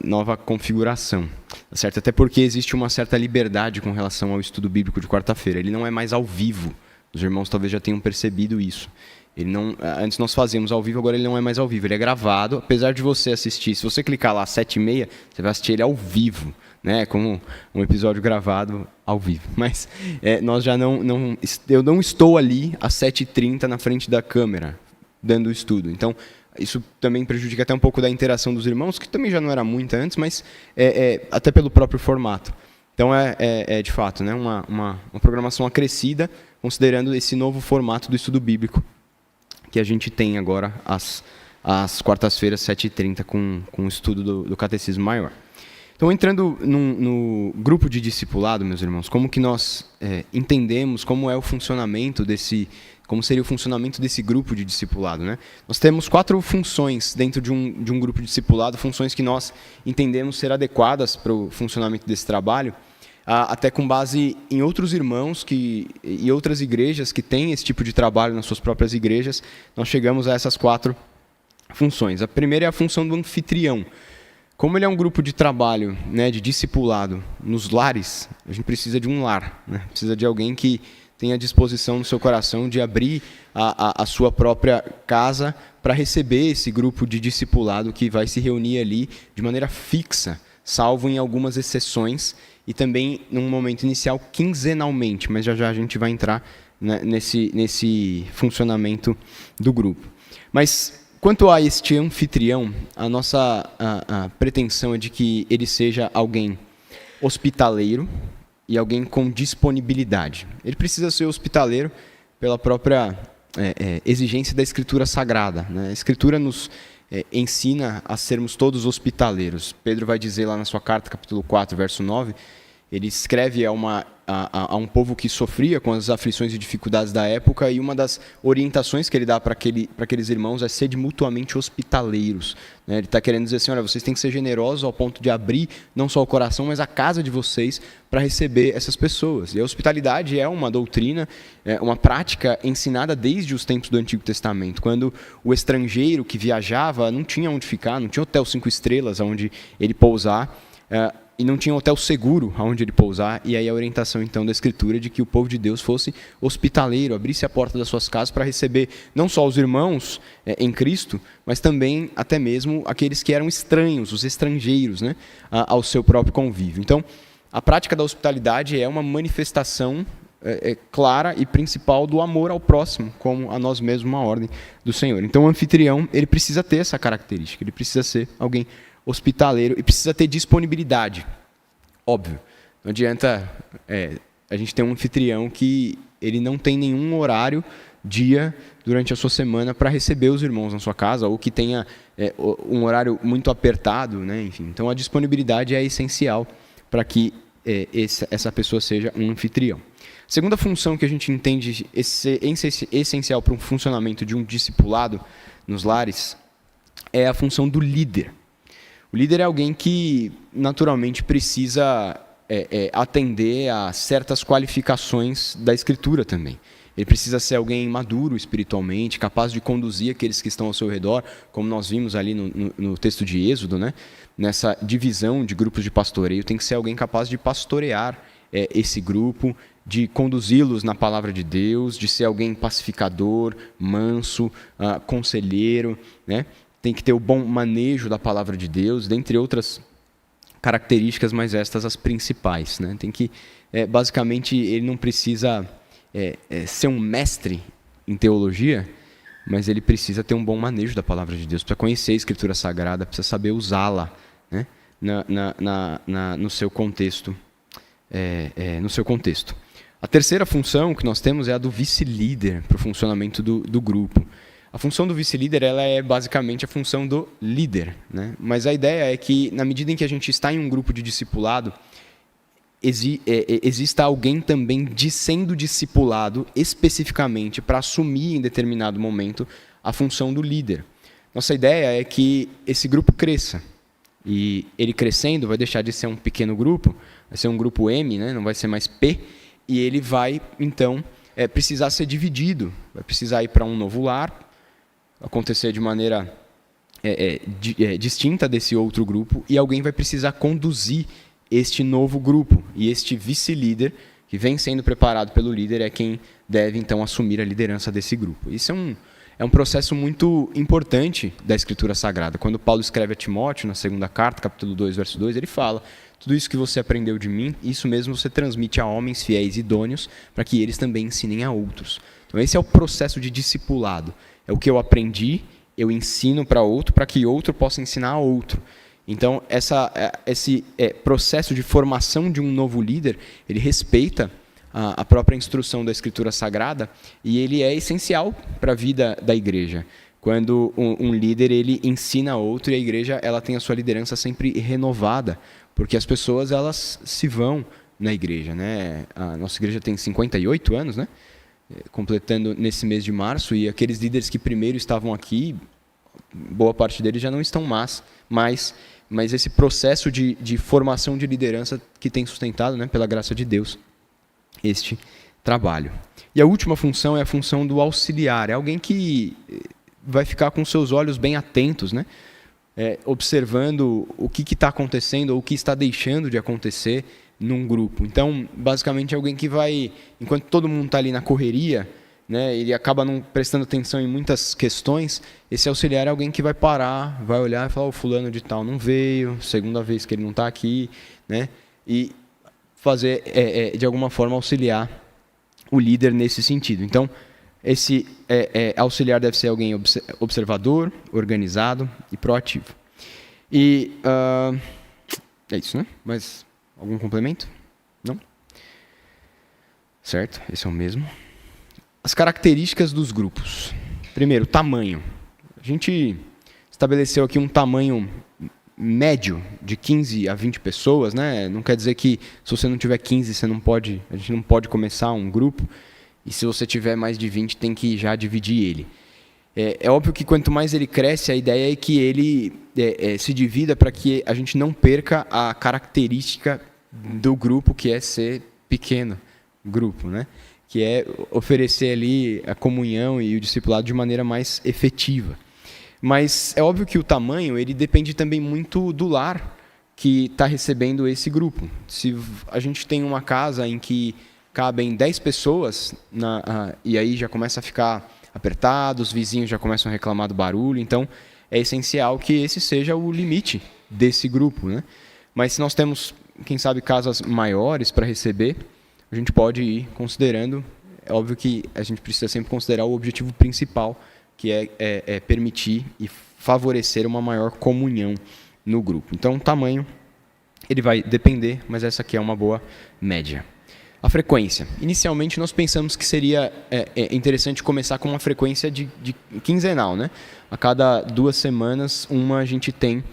nova configuração, tá certo? Até porque existe uma certa liberdade com relação ao estudo bíblico de quarta-feira. Ele não é mais ao vivo. Os irmãos talvez já tenham percebido isso. Ele não, antes nós fazíamos ao vivo, agora ele não é mais ao vivo. Ele é gravado, apesar de você assistir. Se você clicar lá às 7h30, você vai assistir ele ao vivo, né? Como um episódio gravado ao vivo. Mas nós já eu não estou ali às 7h30 na frente da câmera, dando o estudo. Então, isso também prejudica até um pouco da interação dos irmãos, que também já não era muita antes, mas até pelo próprio formato. Então, de fato, né, uma programação acrescida, considerando esse novo formato do estudo bíblico que a gente tem agora às quartas-feiras, 7h30, com o estudo do Catecismo Maior. Então, entrando no grupo de discipulado, meus irmãos, como que nós entendemos como é o funcionamento como seria o funcionamento desse grupo de discipulado, né? Nós temos 4 funções dentro de um grupo de discipulado, funções que nós entendemos ser adequadas para o funcionamento desse trabalho, até com base em outros irmãos e outras igrejas que têm esse tipo de trabalho nas suas próprias igrejas. Nós chegamos a essas 4 funções. A primeira é a função do anfitrião. Como ele é um grupo de trabalho, né, de discipulado nos lares, a gente precisa de um lar, né? Precisa de alguém que tenha disposição no seu coração de abrir a sua própria casa para receber esse grupo de discipulado que vai se reunir ali de maneira fixa, salvo em algumas exceções, e também num momento inicial quinzenalmente, mas já a gente vai entrar, né, nesse funcionamento do grupo. Mas quanto a este anfitrião, a nossa pretensão é de que ele seja alguém hospitaleiro e alguém com disponibilidade. Ele precisa ser hospitaleiro pela própria exigência da Escritura Sagrada, né? A Escritura nos ensina a sermos todos hospitaleiros. Pedro vai dizer lá na sua carta, capítulo 4, verso 9, ele escreve a um povo que sofria com as aflições e dificuldades da época, e uma das orientações que ele dá para aqueles irmãos é ser mutuamente hospitaleiros, né? Ele está querendo dizer assim, olha, vocês têm que ser generosos ao ponto de abrir não só o coração, mas a casa de vocês para receber essas pessoas. E a hospitalidade é uma doutrina, uma prática ensinada desde os tempos do Antigo Testamento, quando o estrangeiro que viajava não tinha onde ficar, não tinha hotel 5 estrelas onde ele pousar, e não tinha um hotel seguro aonde ele pousar, e aí a orientação então da Escritura de que o povo de Deus fosse hospitaleiro, abrisse a porta das suas casas para receber não só os irmãos em Cristo, mas também até mesmo aqueles que eram estranhos, os estrangeiros, né, ao seu próprio convívio. Então, a prática da hospitalidade é uma manifestação clara e principal do amor ao próximo, como a nós mesmos, uma ordem do Senhor. Então, o anfitrião, ele precisa ter essa característica, ele precisa ser alguém hospitaleiro e precisa ter disponibilidade. Óbvio, não adianta a gente ter um anfitrião que ele não tem nenhum horário, dia, durante a sua semana para receber os irmãos na sua casa, ou que tenha um horário muito apertado, né? Enfim, então a disponibilidade é essencial para que essa pessoa seja um anfitrião. A segunda função que a gente entende essencial para um funcionamento de um discipulado nos lares é a função do líder. O líder é alguém que, naturalmente, precisa atender a certas qualificações da Escritura também. Ele precisa ser alguém maduro espiritualmente, capaz de conduzir aqueles que estão ao seu redor, como nós vimos ali no texto de Êxodo, né? Nessa divisão de grupos de pastoreio. Tem que ser alguém capaz de pastorear esse grupo, de conduzi-los na palavra de Deus, de ser alguém pacificador, manso, conselheiro, né? Tem que ter o bom manejo da palavra de Deus, dentre outras características, mas estas as principais, né? Tem que, basicamente, ele não precisa ser um mestre em teologia, mas ele precisa ter um bom manejo da palavra de Deus, precisa conhecer a Escritura Sagrada, precisa saber usá-la, né? No seu contexto. A terceira função que nós temos é a do vice-líder para o funcionamento do grupo. A função do vice-líder ela é basicamente a função do líder, né? Mas a ideia é que, na medida em que a gente está em um grupo de discipulado, exista alguém também sendo discipulado especificamente para assumir em determinado momento a função do líder. Nossa ideia é que esse grupo cresça. E ele crescendo vai deixar de ser um pequeno grupo, vai ser um grupo M, né? Não vai ser mais P, e ele vai, então, precisar ser dividido, vai precisar ir para um novo lar, acontecer de maneira distinta desse outro grupo, e alguém vai precisar conduzir este novo grupo. E este vice-líder, que vem sendo preparado pelo líder, é quem deve, então, assumir a liderança desse grupo. Isso é um processo muito importante da Escritura Sagrada. Quando Paulo escreve a Timóteo, na segunda carta, capítulo 2, verso 2, ele fala: tudo isso que você aprendeu de mim, isso mesmo você transmite a homens fiéis e idôneos, para que eles também ensinem a outros. Então, esse é o processo de discipulado. É o que eu aprendi, eu ensino para outro, para que outro possa ensinar a outro. Então, esse processo de formação de um novo líder, ele respeita a própria instrução da Escritura Sagrada, e ele é essencial para a vida da igreja. Quando um líder ele ensina a outro, e a igreja ela tem a sua liderança sempre renovada, porque as pessoas elas se vão na igreja, né? A nossa igreja tem 58 anos, né? Completando nesse mês de março, e aqueles líderes que primeiro estavam aqui, boa parte deles já não estão mais, mas esse processo de formação de liderança que tem sustentado, né, pela graça de Deus, este trabalho. E a última função é a função do auxiliar. É alguém que vai ficar com seus olhos bem atentos, né? Observando o que está acontecendo ou o que está deixando de acontecer num grupo. Então, basicamente, é alguém que vai, enquanto todo mundo está ali na correria, né, ele acaba não prestando atenção em muitas questões. Esse auxiliar é alguém que vai parar, vai olhar e falar: o fulano de tal não veio, segunda vez que ele não está aqui, né? E fazer, de alguma forma, auxiliar o líder nesse sentido. Então, esse auxiliar deve ser alguém observador, organizado e proativo. E é isso, né? Mas algum complemento? Não? Certo, esse é o mesmo. As características dos grupos. Primeiro, tamanho. A gente estabeleceu aqui um tamanho médio de 15 a 20 pessoas, né? Não quer dizer que se você não tiver 15, a gente não pode começar um grupo, e se você tiver mais de 20, tem que já dividir ele. É óbvio que quanto mais ele cresce, a ideia é que ele se divida para que a gente não perca a característica do grupo, que é ser pequeno grupo, né? Que é oferecer ali a comunhão e o discipulado de maneira mais efetiva. Mas é óbvio que o tamanho ele depende também muito do lar que está recebendo esse grupo. Se a gente tem uma casa em que cabem 10 pessoas, e aí já começa a ficar apertado, os vizinhos já começam a reclamar do barulho, então é essencial que esse seja o limite desse grupo, né? Mas se nós temos, quem sabe, casas maiores para receber, a gente pode ir considerando. É óbvio que a gente precisa sempre considerar o objetivo principal, que é permitir e favorecer uma maior comunhão no grupo. Então, o tamanho ele vai depender, mas essa aqui é uma boa média. A frequência. Inicialmente, nós pensamos que seria interessante começar com uma frequência de quinzenal, né? A cada 2 semanas, a gente tem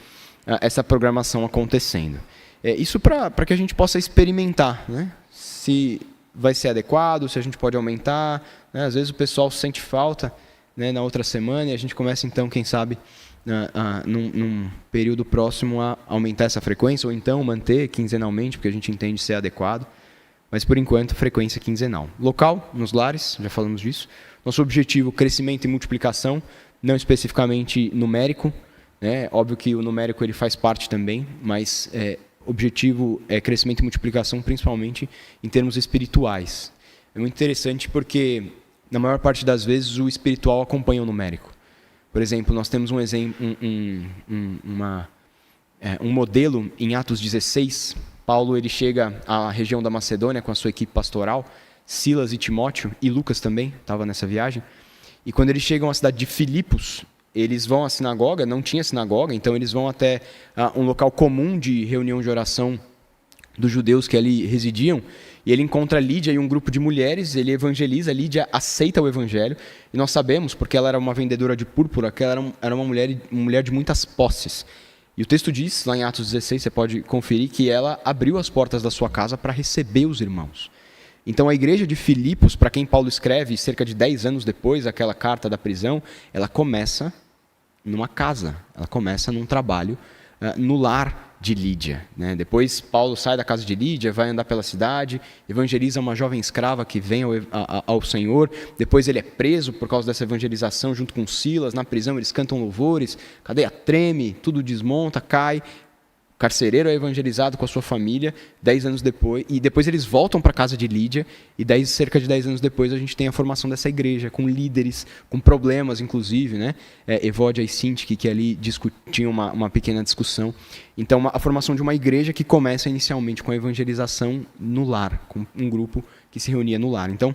essa programação acontecendo. Isso para que a gente possa experimentar, né? Se vai ser adequado, se a gente pode aumentar, né? Às vezes o pessoal sente falta, né, na outra semana, e a gente começa então, quem sabe, num período próximo a aumentar essa frequência, ou então manter quinzenalmente, porque a gente entende ser adequado. Mas, por enquanto, frequência quinzenal. Local, nos lares, já falamos disso. Nosso objetivo, crescimento e multiplicação, não especificamente numérico, né? Óbvio que o numérico ele faz parte também, mas objetivo é crescimento e multiplicação, principalmente em termos espirituais. É muito interessante porque, na maior parte das vezes, o espiritual acompanha o numérico. Por exemplo, nós temos um modelo em Atos 16. Paulo ele chega à região da Macedônia com a sua equipe pastoral, Silas e Timóteo, e Lucas também estava nessa viagem. E quando eles chegam à cidade de Filipos, eles vão à sinagoga, não tinha sinagoga, então eles vão até um local comum de reunião de oração dos judeus que ali residiam, e ele encontra Lídia e um grupo de mulheres, ele evangeliza, Lídia aceita o evangelho, e nós sabemos, porque ela era uma vendedora de púrpura, que ela era uma mulher de muitas posses. E o texto diz, lá em Atos 16, você pode conferir, que ela abriu as portas da sua casa para receber os irmãos. Então a igreja de Filipos, para quem Paulo escreve, cerca de 10 anos depois, aquela carta da prisão, ela começa numa casa, ela começa num trabalho no lar de Lídia, né? Depois Paulo sai da casa de Lídia, vai andar pela cidade, evangeliza uma jovem escrava que vem ao Senhor. Depois ele é preso por causa dessa evangelização junto com Silas. Na prisão eles cantam louvores, a cadeia treme, tudo desmonta, cai. O carcereiro é evangelizado com a sua família 10 anos depois, e depois eles voltam para a casa de Lídia, e cerca de 10 anos depois a gente tem a formação dessa igreja, com líderes, com problemas inclusive, né? Evódia e Sintique, que ali discutiam uma pequena discussão. Então a formação de uma igreja que começa inicialmente com a evangelização no lar, com um grupo que se reunia no lar. Então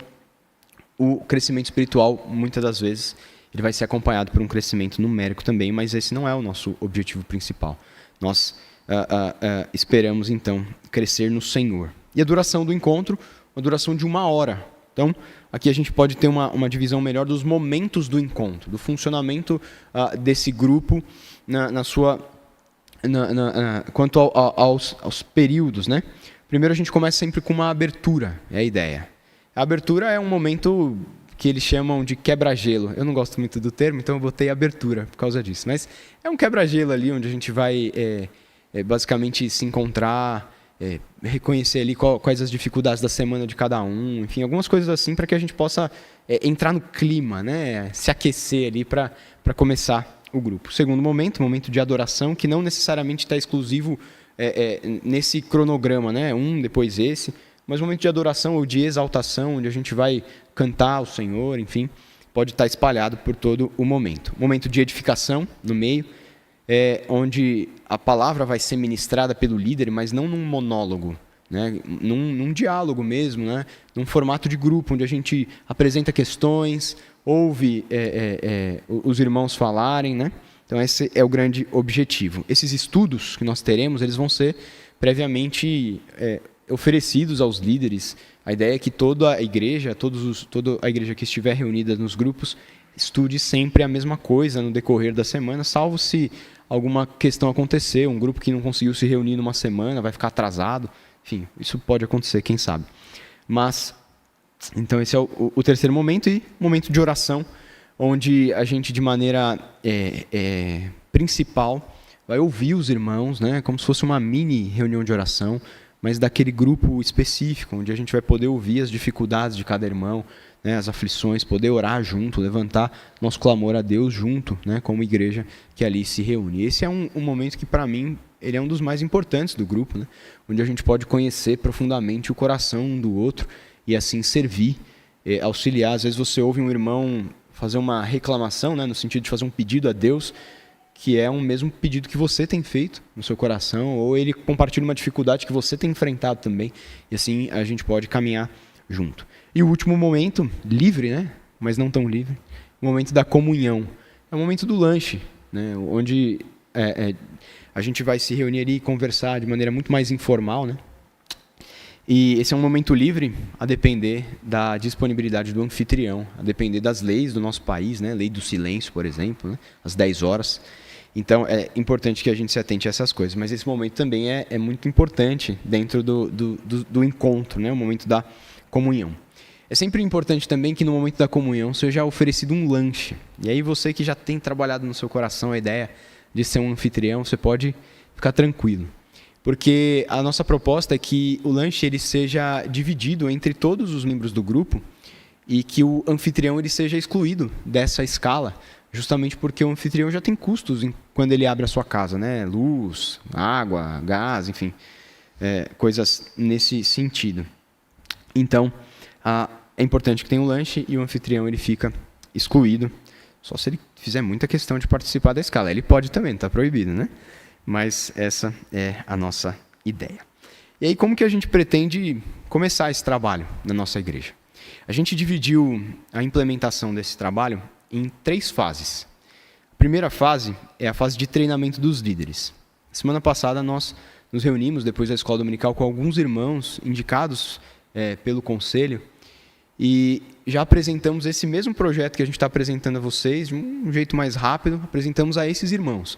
o crescimento espiritual, muitas das vezes, ele vai ser acompanhado por um crescimento numérico também, mas esse não é o nosso objetivo principal. Nós esperamos, então, crescer no Senhor. E a duração do encontro, uma duração de 1 hora. Então, aqui a gente pode ter uma divisão melhor dos momentos do encontro, do funcionamento desse grupo quanto aos períodos, né? Primeiro a gente começa sempre com uma abertura, é a ideia. A abertura é um momento que eles chamam de quebra-gelo. Eu não gosto muito do termo, então eu botei abertura por causa disso. Mas é um quebra-gelo ali, onde a gente vai basicamente se encontrar, reconhecer ali quais as dificuldades da semana de cada um, enfim, algumas coisas assim para que a gente possa entrar no clima, né? Se aquecer ali para começar o grupo. Segundo momento de adoração, que não necessariamente está exclusivo nesse cronograma, né? Depois esse, mas momento de adoração ou de exaltação, onde a gente vai cantar ao Senhor, enfim, pode estar espalhado por todo o momento. Momento de edificação no meio, onde a palavra vai ser ministrada pelo líder, mas não num monólogo, né? Num diálogo mesmo, né? Num formato de grupo, onde a gente apresenta questões, ouve os irmãos falarem, né? Então esse é o grande objetivo. Esses estudos que nós teremos, eles vão ser previamente oferecidos aos líderes. A ideia é que toda a igreja, toda a igreja que estiver reunida nos grupos, estude sempre a mesma coisa no decorrer da semana, salvo se alguma questão acontecer, um grupo que não conseguiu se reunir numa semana vai ficar atrasado, enfim, isso pode acontecer, quem sabe. Mas, então esse é o terceiro momento, e momento de oração, onde a gente de maneira principal vai ouvir os irmãos, né, como se fosse uma mini reunião de oração, mas daquele grupo específico, onde a gente vai poder ouvir as dificuldades de cada irmão, né, as aflições, poder orar junto, levantar nosso clamor a Deus junto, né, como igreja que ali se reúne. Esse é um momento que, para mim, ele é um dos mais importantes do grupo, né, onde a gente pode conhecer profundamente o coração um do outro e assim servir, auxiliar. Às vezes você ouve um irmão fazer uma reclamação, né, no sentido de fazer um pedido a Deus, que é um mesmo pedido que você tem feito no seu coração, ou ele compartilha uma dificuldade que você tem enfrentado também, e assim a gente pode caminhar junto. E o último momento, livre, né? Mas não tão livre, o momento da comunhão. É o momento do lanche, né? Onde a gente vai se reunir ali e conversar de maneira muito mais informal, né? E esse é um momento livre a depender da disponibilidade do anfitrião, a depender das leis do nosso país, né? Lei do silêncio, por exemplo, né? Às 10 horas. Então, é importante que a gente se atente a essas coisas. Mas esse momento também é muito importante dentro do encontro, né? O momento da comunhão. É sempre importante também que no momento da comunhão seja oferecido um lanche. E aí você que já tem trabalhado no seu coração a ideia de ser um anfitrião, você pode ficar tranquilo. Porque a nossa proposta é que o lanche ele seja dividido entre todos os membros do grupo e que o anfitrião ele seja excluído dessa escala, justamente porque o anfitrião já tem custos quando ele abre a sua casa, né? Luz, água, gás, enfim, coisas nesse sentido. Então, é importante que tenha um lanche e o anfitrião ele fica excluído, só se ele fizer muita questão de participar da escala. Ele pode também, não está proibido, né? Mas essa é a nossa ideia. E aí, como que a gente pretende começar esse trabalho na nossa igreja? A gente dividiu a implementação desse trabalho em 3 fases. A primeira fase é a fase de treinamento dos líderes. Semana passada nós nos reunimos depois da escola dominical com alguns irmãos indicados pelo conselho e já apresentamos esse mesmo projeto que a gente está apresentando a vocês, de um jeito mais rápido, apresentamos a esses irmãos,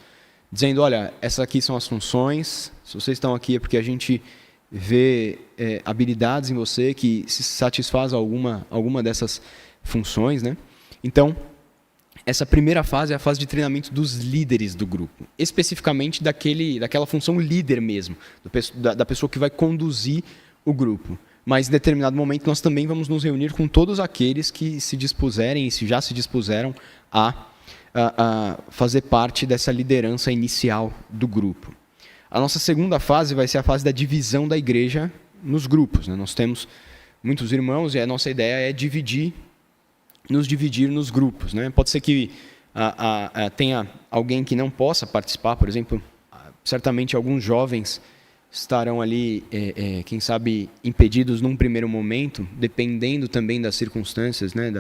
dizendo, olha, essas aqui são as funções, se vocês estão aqui é porque a gente vê habilidades em você que se satisfaz alguma dessas funções, né? Então, essa primeira fase é a fase de treinamento dos líderes do grupo, especificamente daquela função líder mesmo, da pessoa que vai conduzir o grupo. Mas em determinado momento nós também vamos nos reunir com todos aqueles que se dispuserem e se já se dispuseram a fazer parte dessa liderança inicial do grupo. A nossa segunda fase vai ser a fase da divisão da igreja nos grupos, né? Nós temos muitos irmãos e a nossa ideia é nos dividir nos grupos, né? Pode ser que tenha alguém que não possa participar, por exemplo, certamente alguns jovens estarão ali, quem sabe, impedidos num primeiro momento, dependendo também das circunstâncias, né?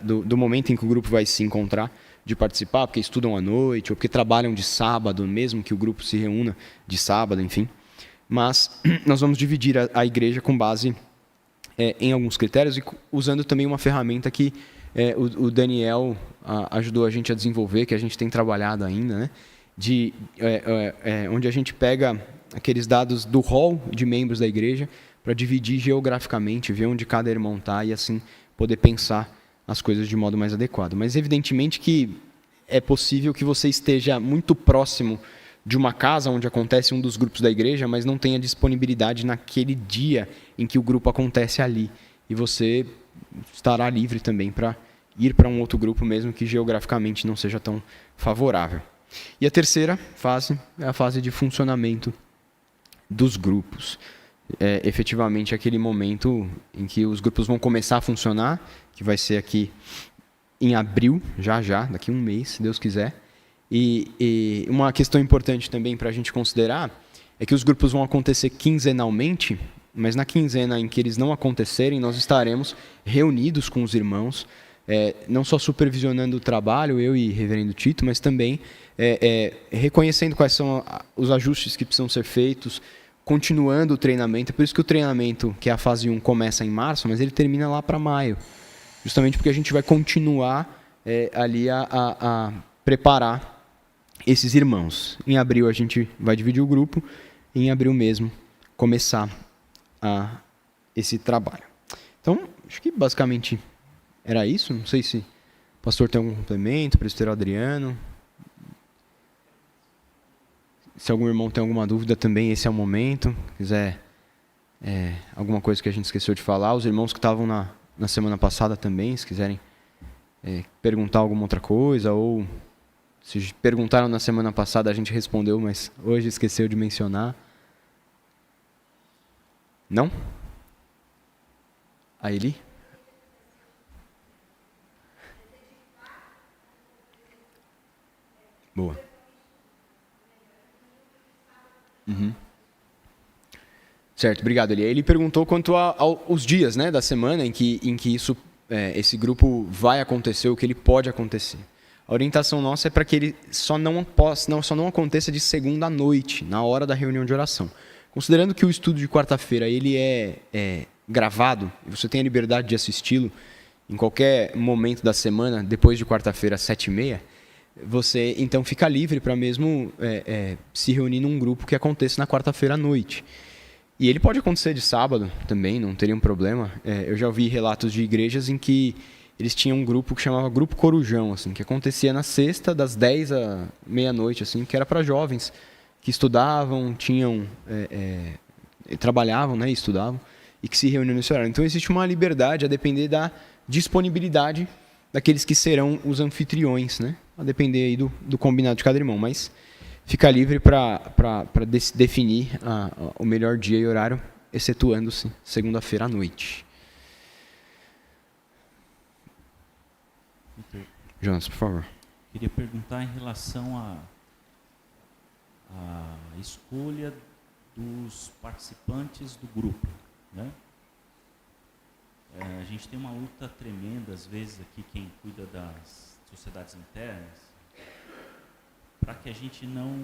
do momento em que o grupo vai se encontrar, de participar, porque estudam à noite, ou porque trabalham de sábado, mesmo que o grupo se reúna de sábado, enfim. Mas nós vamos dividir a igreja com base em alguns critérios e usando também uma ferramenta que o Daniel ajudou a gente a desenvolver, que a gente tem trabalhado ainda, né? Onde a gente pega aqueles dados do hall de membros da igreja para dividir geograficamente, ver onde cada irmão está e assim poder pensar as coisas de modo mais adequado. Mas evidentemente que é possível que você esteja muito próximo de uma casa onde acontece um dos grupos da igreja, mas não tenha disponibilidade naquele dia em que o grupo acontece ali. E você estará livre também para ir para um outro grupo, mesmo que geograficamente não seja tão favorável. E a terceira fase é a fase de funcionamento dos grupos. Efetivamente aquele momento em que os grupos vão começar a funcionar, que vai ser aqui em abril, já, daqui a um mês, se Deus quiser. E uma questão importante também para a gente considerar é que os grupos vão acontecer quinzenalmente, mas na quinzena em que eles não acontecerem, nós estaremos reunidos com os irmãos, não só supervisionando o trabalho, eu e reverendo Tito, mas também reconhecendo quais são os ajustes que precisam ser feitos, continuando o treinamento. É por isso que o treinamento, que é a fase 1, começa em março, mas ele termina lá para maio. Justamente porque a gente vai continuar ali a preparar esses irmãos. Em abril a gente vai dividir o grupo e em abril mesmo começar esse trabalho. Então, acho que basicamente era isso. Não sei se o pastor tem algum complemento, presbítero Adriano. Se algum irmão tem alguma dúvida também, esse é o momento. Quiser alguma coisa que a gente esqueceu de falar. Os irmãos que estavam na semana passada também, se quiserem perguntar alguma outra coisa, ou se perguntaram na semana passada, a gente respondeu, mas hoje esqueceu de mencionar. Não? A Eli? Boa. Uhum. Certo, obrigado, Eli. Ele perguntou quanto aos dias, né, da semana em que esse grupo vai acontecer, o que ele pode acontecer. A orientação nossa é para que ele só não aconteça de segunda à noite, na hora da reunião de oração. Considerando que o estudo de quarta-feira ele é gravado, e você tem a liberdade de assisti-lo em qualquer momento da semana, depois de quarta-feira às 7h30, você então fica livre para mesmo se reunir num grupo que aconteça na quarta-feira à noite. E ele pode acontecer de sábado também, não teria um problema. Eu já ouvi relatos de igrejas em que eles tinham um grupo que chamava Grupo Corujão, assim, que acontecia na sexta, das 10 à meia-noite, assim, que era para jovens que estudavam, trabalhavam, né, e estudavam, e que se reuniam nesse horário. Então existe uma liberdade a depender da disponibilidade daqueles que serão os anfitriões, né? A depender aí do combinado de cada irmão, mas fica livre para definir o melhor dia e horário, excetuando-se segunda-feira à noite. Jonas, por favor. Queria perguntar em relação à escolha dos participantes do grupo, né? A gente tem uma luta tremenda, às vezes, aqui, quem cuida das sociedades internas, para que a gente não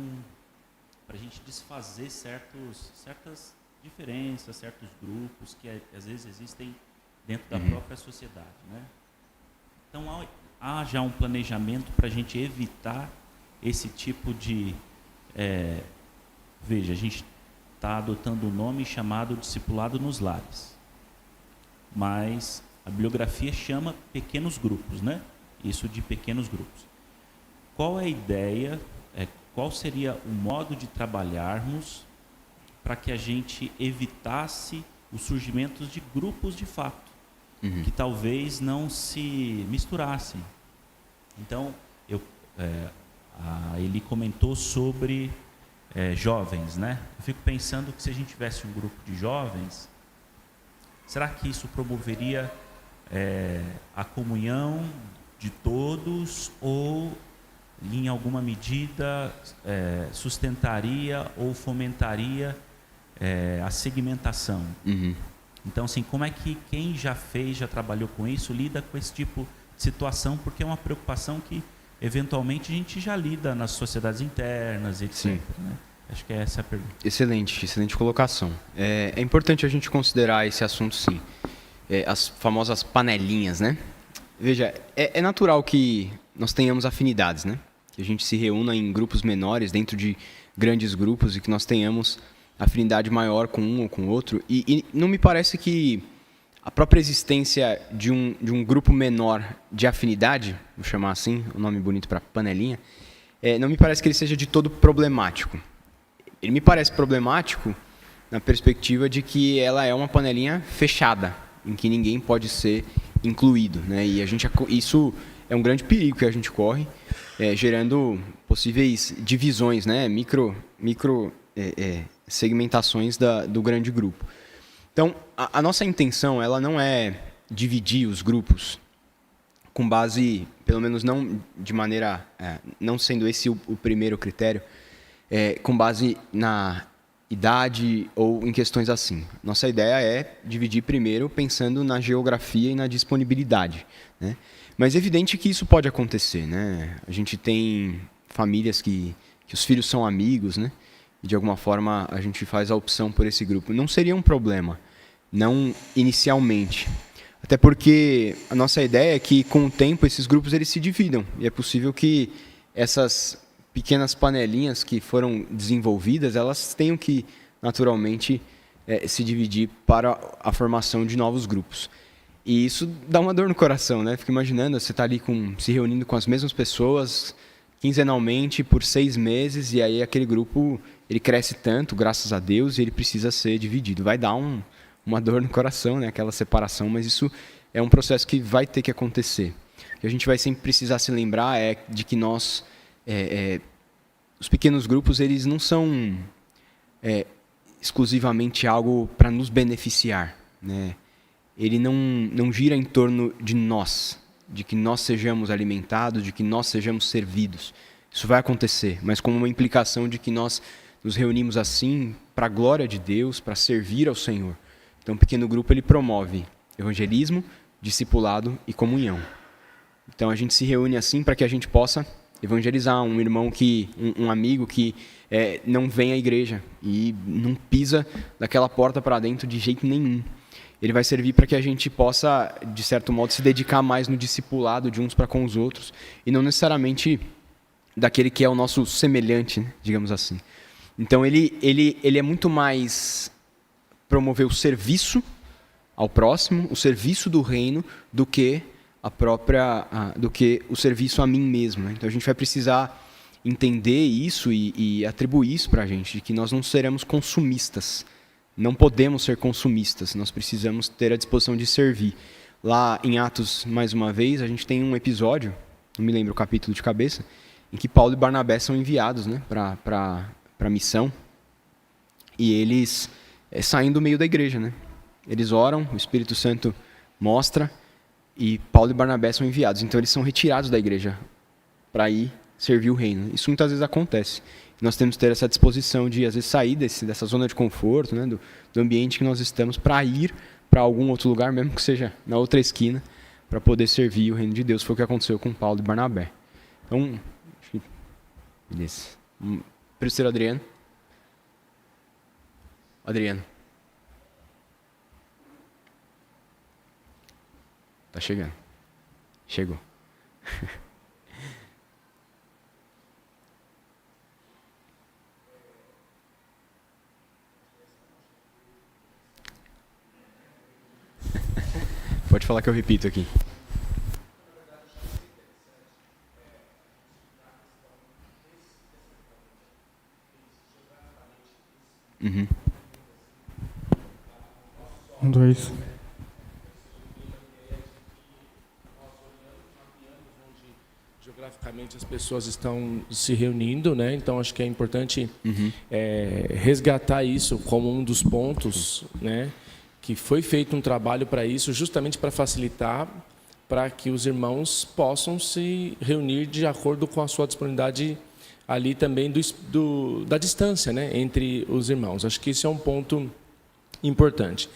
para a gente desfazer certas diferenças, certos grupos que às vezes existem dentro da própria sociedade, né? Então há já um planejamento para a gente evitar esse tipo de... veja, a gente está adotando um nome chamado discipulado nos lares, mas a bibliografia chama pequenos grupos, né? Isso de pequenos grupos. Qual é a ideia, qual seria o modo de trabalharmos para que a gente evitasse o surgimento de grupos de fato, que talvez não se misturassem? Então, a Eli comentou sobre jovens, né? Eu fico pensando que se a gente tivesse um grupo de jovens, será que isso promoveria a comunhão de todos ou, em alguma medida, sustentaria ou fomentaria a segmentação? Então, assim, como é que quem já trabalhou com isso, lida com esse tipo de situação? Porque é uma preocupação que, eventualmente, a gente já lida nas sociedades internas, etc. Né? Acho que essa é a pergunta. Excelente colocação. É importante a gente considerar esse assunto, sim. As famosas panelinhas, né? Veja, é natural que nós tenhamos afinidades, né? Que a gente se reúna em grupos menores, dentro de grandes grupos, e que nós tenhamos afinidade maior com um ou com o outro. E não me parece que a própria existência de um grupo menor de afinidade, vou chamar assim, um nome bonito para panelinha, não me parece que ele seja de todo problemático. Ele me parece problemático na perspectiva de que ela é uma panelinha fechada, em que ninguém pode ser incluído, né? E isso é um grande perigo que a gente corre, gerando possíveis divisões, né? Micro segmentações do grande grupo. Então, a nossa intenção, ela não é dividir os grupos com base, pelo menos não de maneira, não sendo esse o primeiro critério, com base na idade ou em questões assim. Nossa ideia é dividir primeiro pensando na geografia e na disponibilidade, né? Mas é evidente que isso pode acontecer, né? A gente tem famílias que os filhos são amigos, né? E de alguma forma a gente faz a opção por esse grupo. Não seria um problema, não inicialmente. Até porque a nossa ideia é que com o tempo esses grupos eles se dividam. E é possível que essas pequenas panelinhas que foram desenvolvidas, elas tenham que naturalmente se dividir para a formação de novos grupos. E isso dá uma dor no coração, né? Fico imaginando, você está ali se reunindo com as mesmas pessoas quinzenalmente por 6 meses, e aí aquele grupo ele cresce tanto, graças a Deus, e ele precisa ser dividido. Vai dar uma dor no coração, né? Aquela separação, mas isso é um processo que vai ter que acontecer. O que a gente vai sempre precisar se lembrar é de que nós, os pequenos grupos, eles não são exclusivamente algo para nos beneficiar, né? Ele não gira em torno de nós, de que nós sejamos alimentados, de que nós sejamos servidos. Isso vai acontecer, mas como uma implicação de que nós nos reunimos assim para a glória de Deus, para servir ao Senhor. Então, o pequeno grupo ele promove evangelismo, discipulado e comunhão. Então, a gente se reúne assim para que a gente possa evangelizar um irmão um amigo que não vem à igreja e não pisa daquela porta para dentro de jeito nenhum. Ele vai servir para que a gente possa, de certo modo, se dedicar mais no discipulado de uns para com os outros, e não necessariamente daquele que é o nosso semelhante, né, digamos assim. Então, ele é muito mais promover o serviço ao próximo, o serviço do reino, do que o serviço a mim mesmo, né? Então, a gente vai precisar entender isso e atribuir isso para a gente, de que nós não seremos consumistas. Não podemos ser consumistas, nós precisamos ter a disposição de servir. Lá em Atos, mais uma vez, a gente tem um episódio, não me lembro o capítulo de cabeça, em que Paulo e Barnabé são enviados, né, para a missão, e eles saem do meio da igreja, né? Eles oram, o Espírito Santo mostra, e Paulo e Barnabé são enviados. Então eles são retirados da igreja para ir servir o reino. Isso muitas vezes acontece. Nós temos que ter essa disposição de, às vezes, sair dessa zona de conforto, né, do ambiente que nós estamos, para ir para algum outro lugar, mesmo que seja na outra esquina, para poder servir o reino de Deus. Foi o que aconteceu com Paulo e Barnabé. Então, beleza. Presbítero Adriano. Adriano. Tá chegando. Chegou. Pode falar que eu repito aqui. Uhum. 1, 2. Geograficamente as pessoas estão se reunindo, né? Então acho que é importante resgatar isso como um dos pontos, né? Que foi feito um trabalho para isso, justamente para facilitar, para que os irmãos possam se reunir de acordo com a sua disponibilidade ali também da distância, né? Entre os irmãos. Acho que esse é um ponto importante.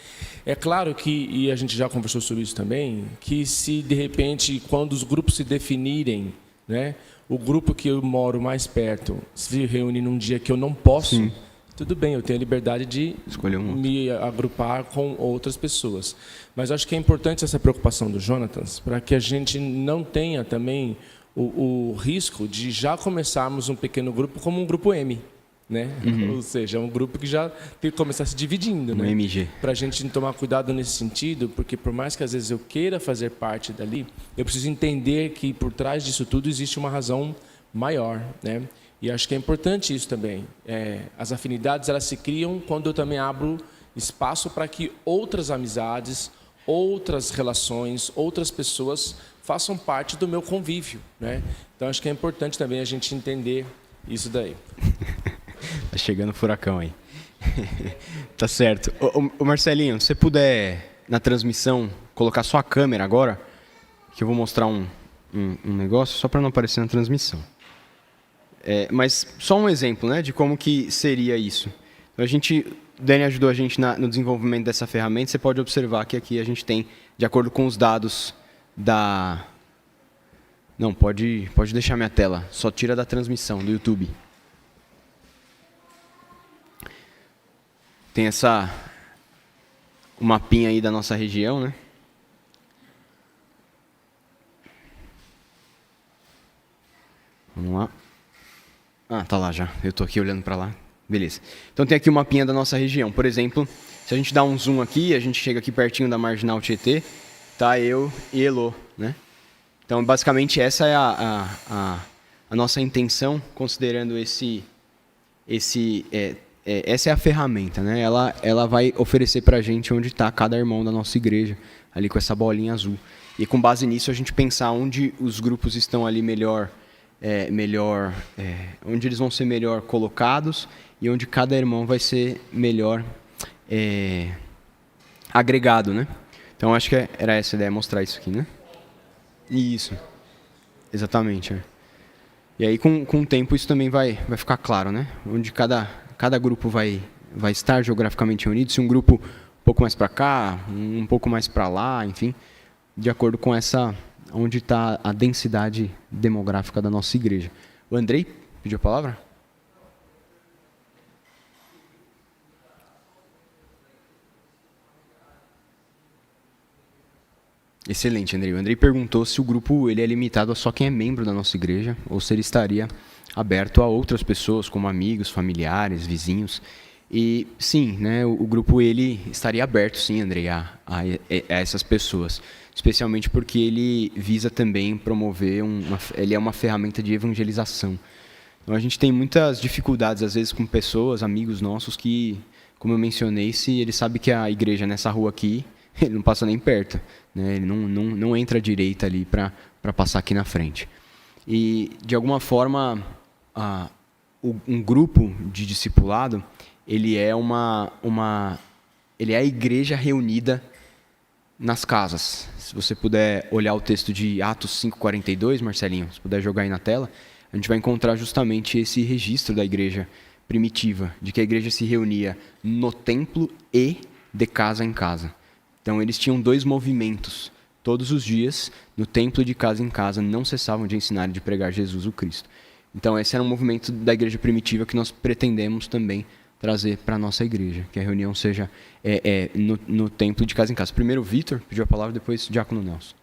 É claro que, e a gente já conversou sobre isso também, que se de repente, quando os grupos se definirem, né, o grupo que eu moro mais perto se reúne num dia que eu não posso, sim, tudo bem, eu tenho a liberdade de escolher me agrupar com outras pessoas. Mas acho que é importante essa preocupação do Jonatas, para que a gente não tenha também o risco de já começarmos um pequeno grupo como um grupo M. Né? Ou seja, um grupo que já tem que começar se dividindo, né? MG. Para a gente tomar cuidado nesse sentido, porque por mais que às vezes eu queira fazer parte dali, eu preciso entender que por trás disso tudo existe uma razão maior, né? E acho que é importante isso também. As afinidades elas se criam quando eu também abro espaço para que outras amizades, outras relações, outras pessoas façam parte do meu convívio, né? Então acho que é importante também a gente entender isso daí. Tá chegando o furacão aí. Tá certo. Ô Marcelinho, se você puder, na transmissão, colocar sua câmera agora, que eu vou mostrar um negócio, só para não aparecer na transmissão. Mas só um exemplo, né, de como que seria isso. Então, o Dani ajudou a gente no desenvolvimento dessa ferramenta. Você pode observar que aqui a gente tem, de acordo com os dados da... Não, pode deixar minha tela. Só tira da transmissão do YouTube. Tem o mapinha aí da nossa região, né? Vamos lá. Ah, tá lá já. Eu tô aqui olhando para lá. Beleza. Então tem aqui o mapinha da nossa região. Por exemplo, se a gente dá um zoom aqui, a gente chega aqui pertinho da Marginal Tietê, tá eu e Elô, né? Então, basicamente, essa é a nossa intenção, considerando essa é a ferramenta, né? Ela vai oferecer para a gente onde está cada irmão da nossa igreja, ali com essa bolinha azul. E com base nisso, a gente pensar onde os grupos estão ali onde eles vão ser melhor colocados e onde cada irmão vai ser melhor agregado, né? Então, acho que era essa a ideia, mostrar isso aqui, né? Isso, exatamente. E aí, com o tempo, isso também vai ficar claro, né? Onde cada grupo vai estar geograficamente reunido, se um grupo um pouco mais para cá, um pouco mais para lá, enfim, de acordo com onde está a densidade demográfica da nossa igreja. O Andrei pediu a palavra? Excelente, Andrei. O Andrei perguntou se o grupo ele é limitado a só quem é membro da nossa igreja ou se ele estaria aberto a outras pessoas, como amigos, familiares, vizinhos. E sim, né, o grupo ele estaria aberto, sim, Andrei, a essas pessoas, especialmente porque ele visa também promover, ele é uma ferramenta de evangelização. Então a gente tem muitas dificuldades, às vezes, com pessoas, amigos nossos que, como eu mencionei, se ele sabe que a igreja nessa rua aqui, ele não passa nem perto, né? Ele não entra à direita ali para passar aqui na frente. E, de alguma forma, um grupo de discipulado, ele é ele é a igreja reunida nas casas. Se você puder olhar o texto de Atos 5:42, Marcelinho, se puder jogar aí na tela, a gente vai encontrar justamente esse registro da igreja primitiva, de que a igreja se reunia no templo e de casa em casa. Então, eles tinham 2 movimentos. Todos os dias, no templo e de casa em casa, não cessavam de ensinar e de pregar Jesus o Cristo. Então, esse era um movimento da igreja primitiva que nós pretendemos também trazer para a nossa igreja, que a reunião seja no templo de casa em casa. Primeiro o Vitor pediu a palavra, depois o Diácono Nelson.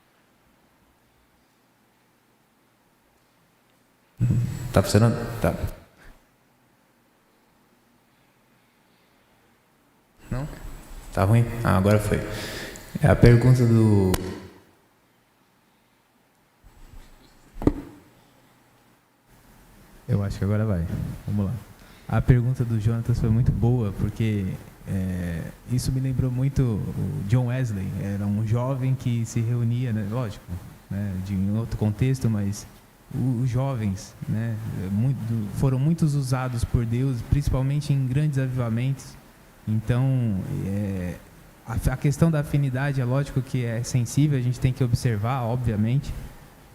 Tá funcionando? Tá. Não? Tá ruim? Ah, agora foi. É a pergunta do... Eu acho que agora vai. Vamos lá. A pergunta do Jonatas foi muito boa, porque isso me lembrou muito o John Wesley. Era um jovem que se reunia, né, lógico, né, em outro contexto, mas os jovens, né, foram muitos usados por Deus, principalmente em grandes avivamentos. Então, a questão da afinidade é lógico que é sensível, a gente tem que observar, obviamente,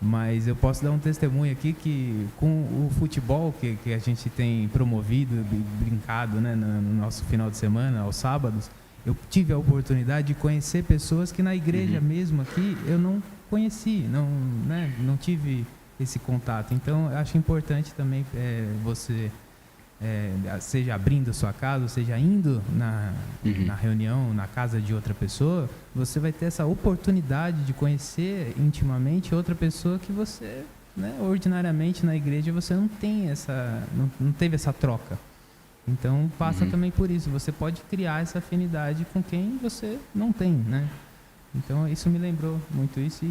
mas eu posso dar um testemunho aqui que com o futebol que a gente tem promovido, brincado, né, no nosso final de semana, aos sábados, eu tive a oportunidade de conhecer pessoas que na igreja mesmo aqui eu não conheci, não tive esse contato. Então, eu acho importante também você, seja abrindo a sua casa, seja indo na reunião, na casa de outra pessoa, você vai ter essa oportunidade de conhecer intimamente outra pessoa que você, né, ordinariamente na igreja você não tem não teve essa troca. Então passa também por isso, você pode criar essa afinidade com quem você não tem, né? Então isso me lembrou muito isso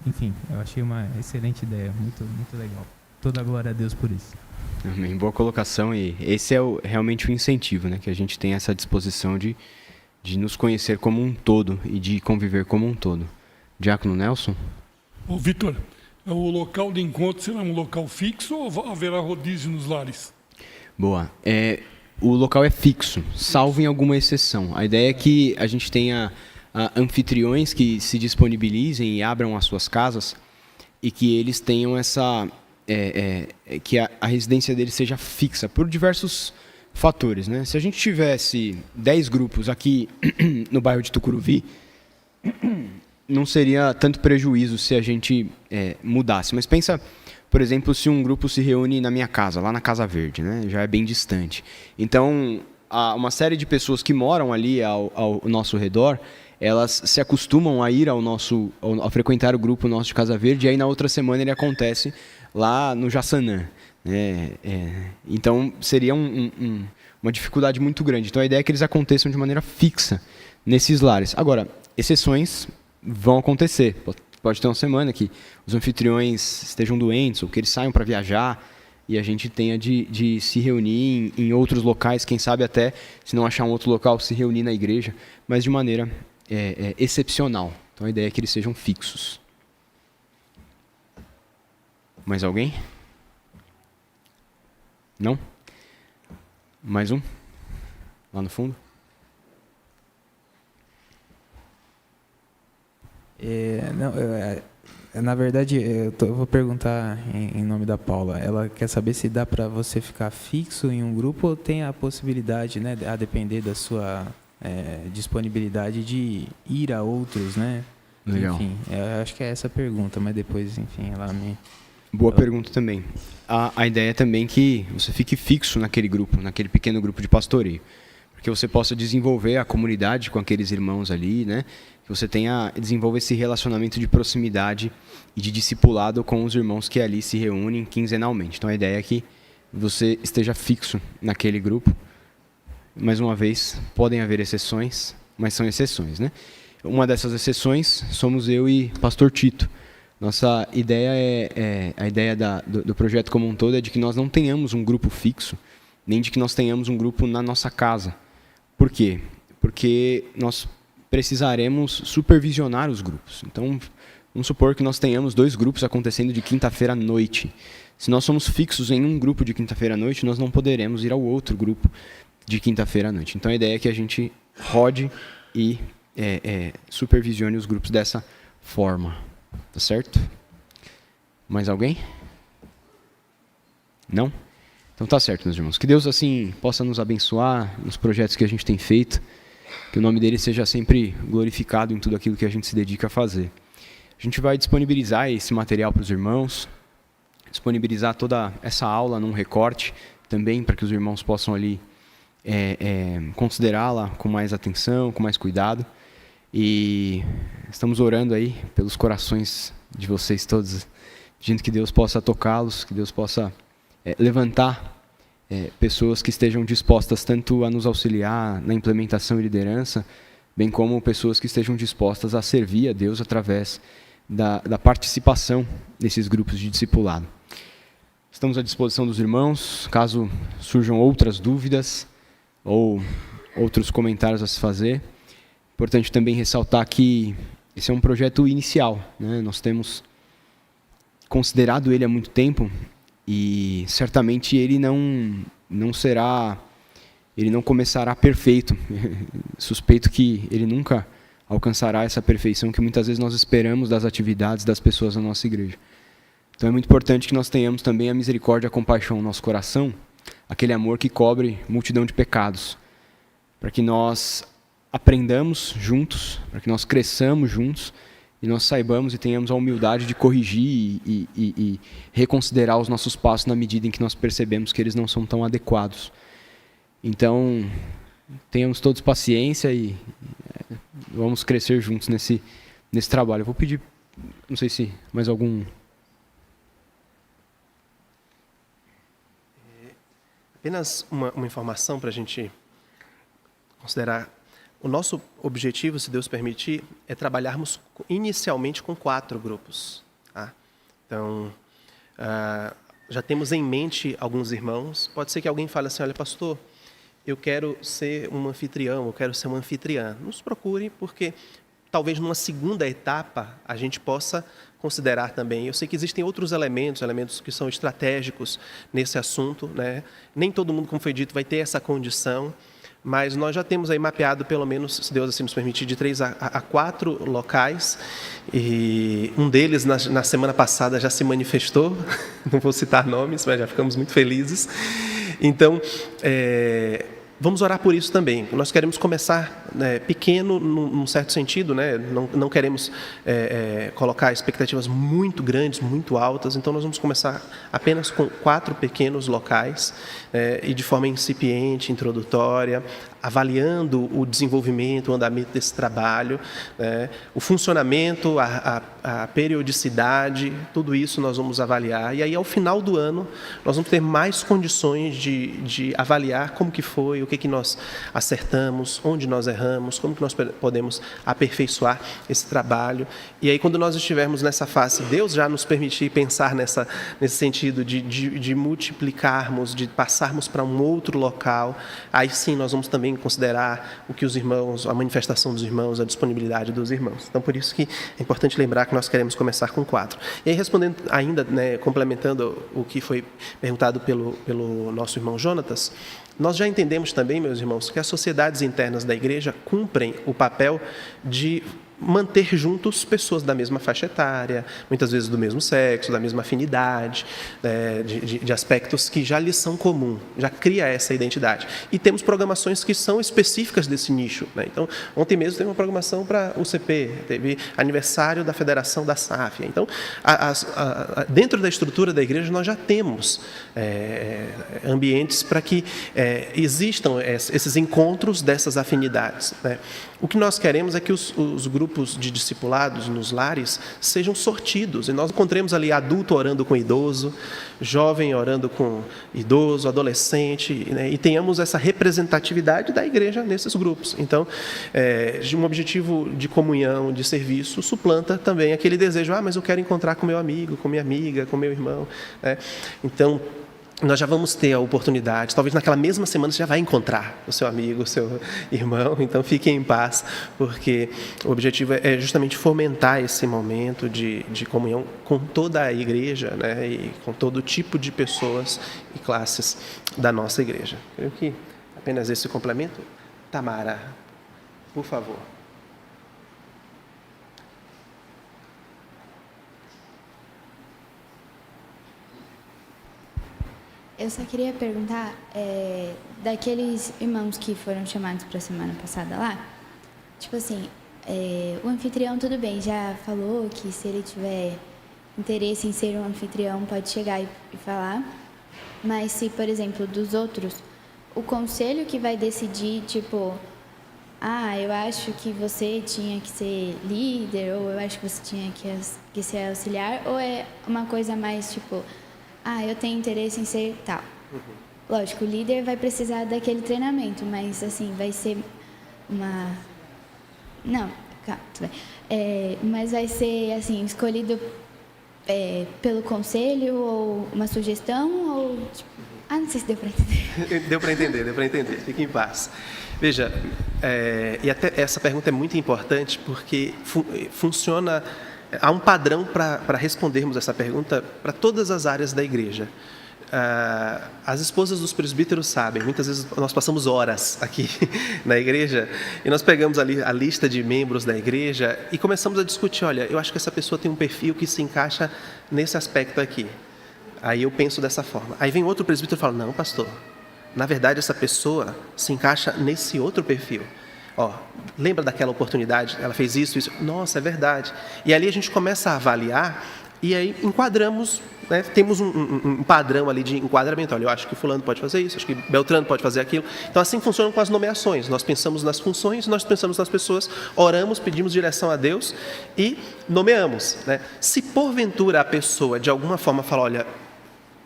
enfim, eu achei uma excelente ideia, muito, muito legal. Toda a glória a Deus por isso. Amém. Boa colocação, e esse é realmente o incentivo, né? Que a gente tem essa disposição de nos conhecer como um todo e de conviver como um todo. Diácono Nelson? Ô, Vitor, o local de encontro será um local fixo ou haverá rodízio nos lares? Boa. O local é fixo, salvo em alguma exceção. A ideia é que a gente tenha anfitriões que se disponibilizem e abram as suas casas e que eles tenham essa... que a residência deles seja fixa, por diversos fatores, né? Se a gente tivesse 10 grupos aqui no bairro de Tucuruvi, não seria tanto prejuízo se a gente mudasse. Mas pensa, por exemplo, se um grupo se reúne na minha casa, lá na Casa Verde, né? Já é bem distante. Então, uma série de pessoas que moram ali ao nosso redor, elas se acostumam a ir a frequentar o grupo nosso de Casa Verde, e aí na outra semana ele acontece lá no Jaçanã. Então, seria uma dificuldade muito grande. Então, a ideia é que eles aconteçam de maneira fixa nesses lares. Agora, exceções vão acontecer. Pode ter uma semana que os anfitriões estejam doentes ou que eles saiam para viajar e a gente tenha de se reunir em outros locais, quem sabe até, se não achar um outro local, se reunir na igreja, mas de maneira excepcional. Então, a ideia é que eles sejam fixos. Mais alguém? Não? Mais um? Lá no fundo? Na verdade, eu vou perguntar em nome da Paula. Ela quer saber se dá para você ficar fixo em um grupo ou tem a possibilidade, né, a depender da sua disponibilidade de ir a outros, né? Legal. Enfim, eu acho que é essa a pergunta, mas depois, enfim, ela me... Boa pergunta também. A ideia é também que você fique fixo naquele grupo, naquele pequeno grupo de pastoreio, porque você possa desenvolver a comunidade com aqueles irmãos ali, né? Que você desenvolva esse relacionamento de proximidade e de discipulado com os irmãos que ali se reúnem quinzenalmente. Então a ideia é que você esteja fixo naquele grupo. Mais uma vez, podem haver exceções, mas são exceções, né? Uma dessas exceções somos eu e Pastor Tito. Nossa ideia a ideia do projeto como um todo é de que nós não tenhamos um grupo fixo, nem de que nós tenhamos um grupo na nossa casa. Por quê? Porque nós precisaremos supervisionar os grupos. Então, vamos supor que nós tenhamos 2 grupos acontecendo de quinta-feira à noite. Se nós somos fixos em um grupo de quinta-feira à noite, nós não poderemos ir ao outro grupo de quinta-feira à noite. Então, a ideia é que a gente rode e supervisione os grupos dessa forma. Tá certo? Mais alguém? Não? Então tá certo, meus irmãos. Que Deus, assim, possa nos abençoar nos projetos que a gente tem feito. Que o nome dele seja sempre glorificado em tudo aquilo que a gente se dedica a fazer. A gente vai disponibilizar esse material para os irmãos, disponibilizar toda essa aula num recorte, também, para que os irmãos possam ali considerá-la com mais atenção, com mais cuidado. E estamos orando aí pelos corações de vocês todos, pedindo que Deus possa tocá-los, que Deus possa levantar pessoas que estejam dispostas tanto a nos auxiliar na implementação e liderança, bem como pessoas que estejam dispostas a servir a Deus através da participação desses grupos de discipulado. Estamos à disposição dos irmãos, caso surjam outras dúvidas ou outros comentários a se fazer. Importante também ressaltar que esse é um projeto inicial, né? Nós temos considerado ele há muito tempo e certamente ele não começará perfeito. Suspeito que ele nunca alcançará essa perfeição que muitas vezes nós esperamos das atividades das pessoas da nossa igreja. Então é muito importante que nós tenhamos também a misericórdia e a compaixão no nosso coração, aquele amor que cobre multidão de pecados, para que nós aprendamos juntos, para que nós cresçamos juntos e nós saibamos e tenhamos a humildade de corrigir e reconsiderar os nossos passos na medida em que nós percebemos que eles não são tão adequados. Então, tenhamos todos paciência e vamos crescer juntos nesse trabalho. Eu vou pedir, não sei se mais algum... Apenas uma informação para a gente considerar. O nosso objetivo, se Deus permitir, é trabalharmos inicialmente com 4 grupos. Tá? Então, já temos em mente alguns irmãos. Pode ser que alguém fale assim, olha, pastor, eu quero ser um anfitrião, eu quero ser uma anfitriã. Nos procure, porque talvez numa segunda etapa a gente possa considerar também. Eu sei que existem outros elementos que são estratégicos nesse assunto, né? Nem todo mundo, como foi dito, vai ter essa condição, mas nós já temos aí mapeado, pelo menos, se Deus assim nos permitir, de 3 a 4 locais, e um deles, na semana passada, já se manifestou, não vou citar nomes, mas já ficamos muito felizes. Então, vamos orar por isso também. Nós queremos começar pequeno, num certo sentido, né? Não queremos colocar expectativas muito grandes, muito altas. Então, nós vamos começar apenas com 4 pequenos locais e de forma incipiente, introdutória, avaliando o desenvolvimento, o andamento desse trabalho, o funcionamento, a periodicidade, tudo isso nós vamos avaliar. E aí, ao final do ano, nós vamos ter mais condições de avaliar como que foi, o que nós acertamos, onde nós erramos, como que nós podemos aperfeiçoar esse trabalho. E aí, quando nós estivermos nessa fase, Deus já nos permitir pensar nesse sentido de multiplicarmos, de passarmos para um outro local, aí sim nós vamos também considerar o que os irmãos, a manifestação dos irmãos, a disponibilidade dos irmãos. Então, por isso que é importante lembrar que nós queremos começar com 4. E aí, respondendo ainda, complementando o que foi perguntado pelo nosso irmão Jonatas, nós já entendemos também, meus irmãos, que as sociedades internas da igreja cumprem o papel de manter juntos pessoas da mesma faixa etária, muitas vezes do mesmo sexo, da mesma afinidade, de aspectos que já lhes são comum, já cria essa identidade. E temos programações que são específicas desse nicho. Então, ontem mesmo teve uma programação para o UCP, teve aniversário da Federação da SAF. Então, dentro da estrutura da igreja, nós já temos ambientes para que existam esses encontros dessas afinidades. O que nós queremos é que os grupos de discipulados nos lares sejam sortidos, e nós encontremos ali adulto orando com idoso, jovem orando com idoso, adolescente, e tenhamos essa representatividade da igreja nesses grupos. Então, um objetivo de comunhão, de serviço, suplanta também aquele desejo, mas eu quero encontrar com meu amigo, com minha amiga, com meu irmão. Então, nós já vamos ter a oportunidade, talvez naquela mesma semana você já vai encontrar o seu amigo, o seu irmão, então fiquem em paz, porque o objetivo é justamente fomentar esse momento de comunhão com toda a igreja, e com todo tipo de pessoas e classes da nossa igreja. Creio que apenas esse complemento. Tamara, por favor. Eu só queria perguntar, daqueles irmãos que foram chamados para a semana passada lá, tipo assim, o anfitrião, tudo bem, já falou que se ele tiver interesse em ser um anfitrião, pode chegar e falar, Mas se, por exemplo, dos outros, o conselho que vai decidir, tipo, eu acho que você tinha que ser líder, ou eu acho que você tinha que ser auxiliar, ou é uma coisa mais tipo, eu tenho interesse em ser tal. Lógico, o líder vai precisar daquele treinamento, mas assim, vai ser uma... Não, calma, tudo bem. Mas vai ser assim, escolhido pelo conselho, ou uma sugestão, ou tipo... não sei se deu para entender. Deu para entender. Fique em paz. Veja, e até essa pergunta é muito importante porque funciona... Há um padrão para respondermos essa pergunta para todas as áreas da igreja. As esposas dos presbíteros sabem, muitas vezes nós passamos horas aqui na igreja e nós pegamos ali a lista de membros da igreja e começamos a discutir, olha, eu acho que essa pessoa tem um perfil que se encaixa nesse aspecto aqui. Aí eu penso dessa forma. Aí vem outro presbítero e fala, não, pastor, na verdade essa pessoa se encaixa nesse outro perfil. Lembra daquela oportunidade? Ela fez isso. Nossa, é verdade. E ali a gente começa a avaliar e aí enquadramos, né? Temos um padrão ali de enquadramento. Olha, eu acho que fulano pode fazer isso, acho que Beltrano pode fazer aquilo. Então assim funciona com as nomeações. Nós pensamos nas funções, nós pensamos nas pessoas, oramos, pedimos direção a Deus e nomeamos, né? Se porventura a pessoa de alguma forma fala, olha,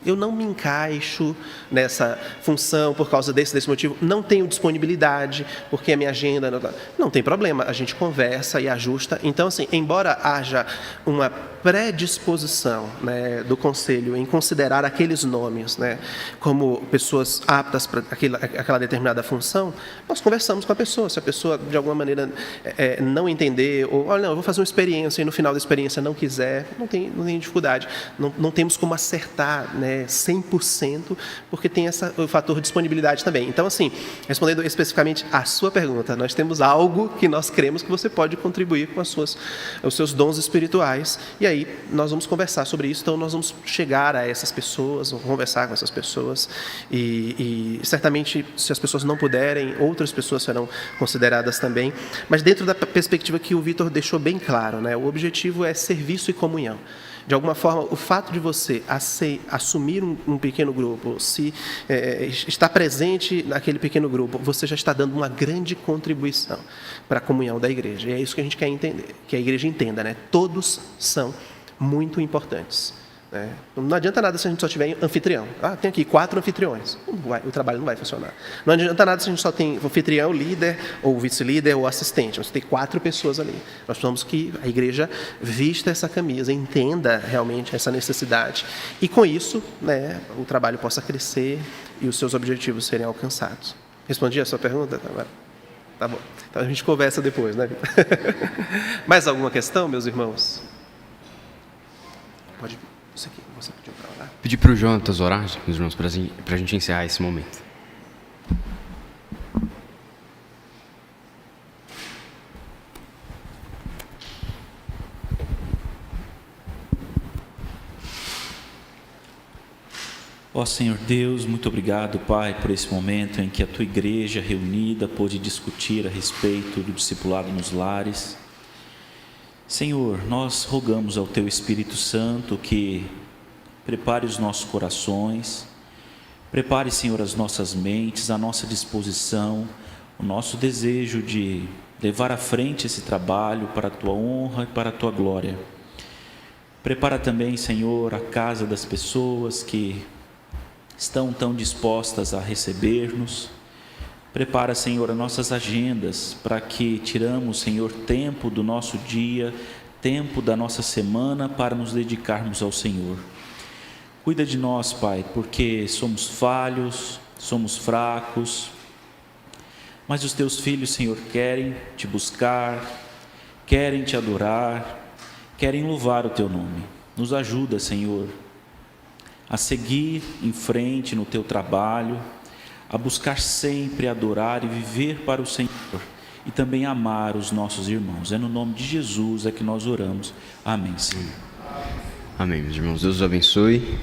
eu não me encaixo nessa função por causa desse motivo, não tenho disponibilidade, porque a minha agenda... Não tem problema, a gente conversa e ajusta. Então, assim, embora haja uma predisposição, né, do conselho em considerar aqueles nomes, né, como pessoas aptas para aquela determinada função, nós conversamos com a pessoa. Se a pessoa, de alguma maneira, não entender, ou, olha, não, eu vou fazer uma experiência e no final da experiência não quiser, não tem dificuldade. Não temos como acertar, né, 100%, porque tem o fator disponibilidade também. Então, assim, respondendo especificamente à sua pergunta, nós temos algo que nós cremos que você pode contribuir com os seus dons espirituais, e aí nós vamos conversar sobre isso. Então, nós vamos chegar a essas pessoas, vamos conversar com essas pessoas, e certamente, se as pessoas não puderem, outras pessoas serão consideradas também, mas dentro da perspectiva que o Vitor deixou bem claro, né, o objetivo é serviço e comunhão. De alguma forma, o fato de você assumir um pequeno grupo, se estar presente naquele pequeno grupo, você já está dando uma grande contribuição para a comunhão da igreja. E é isso que a gente quer entender, que a igreja entenda, né? Todos são muito importantes. Não adianta nada se a gente só tiver anfitrião. Tem aqui 4 anfitriões. O trabalho não vai funcionar. Não adianta nada se a gente só tem anfitrião, líder, ou vice-líder, ou assistente. Você tem 4 pessoas ali. Nós precisamos que a igreja vista essa camisa, entenda realmente essa necessidade. E com isso, né, o trabalho possa crescer e os seus objetivos serem alcançados. Respondi a sua pergunta? Tá bom. Então a gente conversa depois, né? Mais alguma questão, meus irmãos? Pode... Você pediu para orar? Pedir para o Jonatas orar, meus irmãos, para a gente encerrar esse momento. Ó Senhor Deus, muito obrigado, Pai, por esse momento em que a Tua igreja reunida pôde discutir a respeito do discipulado nos lares. Senhor, nós rogamos ao Teu Espírito Santo que prepare os nossos corações, prepare, Senhor, as nossas mentes, a nossa disposição, o nosso desejo de levar à frente esse trabalho para a Tua honra e para a Tua glória. Prepara também, Senhor, a casa das pessoas que estão tão dispostas a receber-nos. Prepara, Senhor, as nossas agendas para que tiramos, Senhor, tempo do nosso dia, tempo da nossa semana para nos dedicarmos ao Senhor. Cuida de nós, Pai, porque somos falhos, somos fracos, mas os Teus filhos, Senhor, querem Te buscar, querem Te adorar, querem louvar o Teu nome. Nos ajuda, Senhor, a seguir em frente no Teu trabalho, a buscar sempre adorar e viver para o Senhor e também amar os nossos irmãos. É no nome de Jesus que nós oramos. Amém, Senhor. Amém, meus irmãos. Deus os abençoe.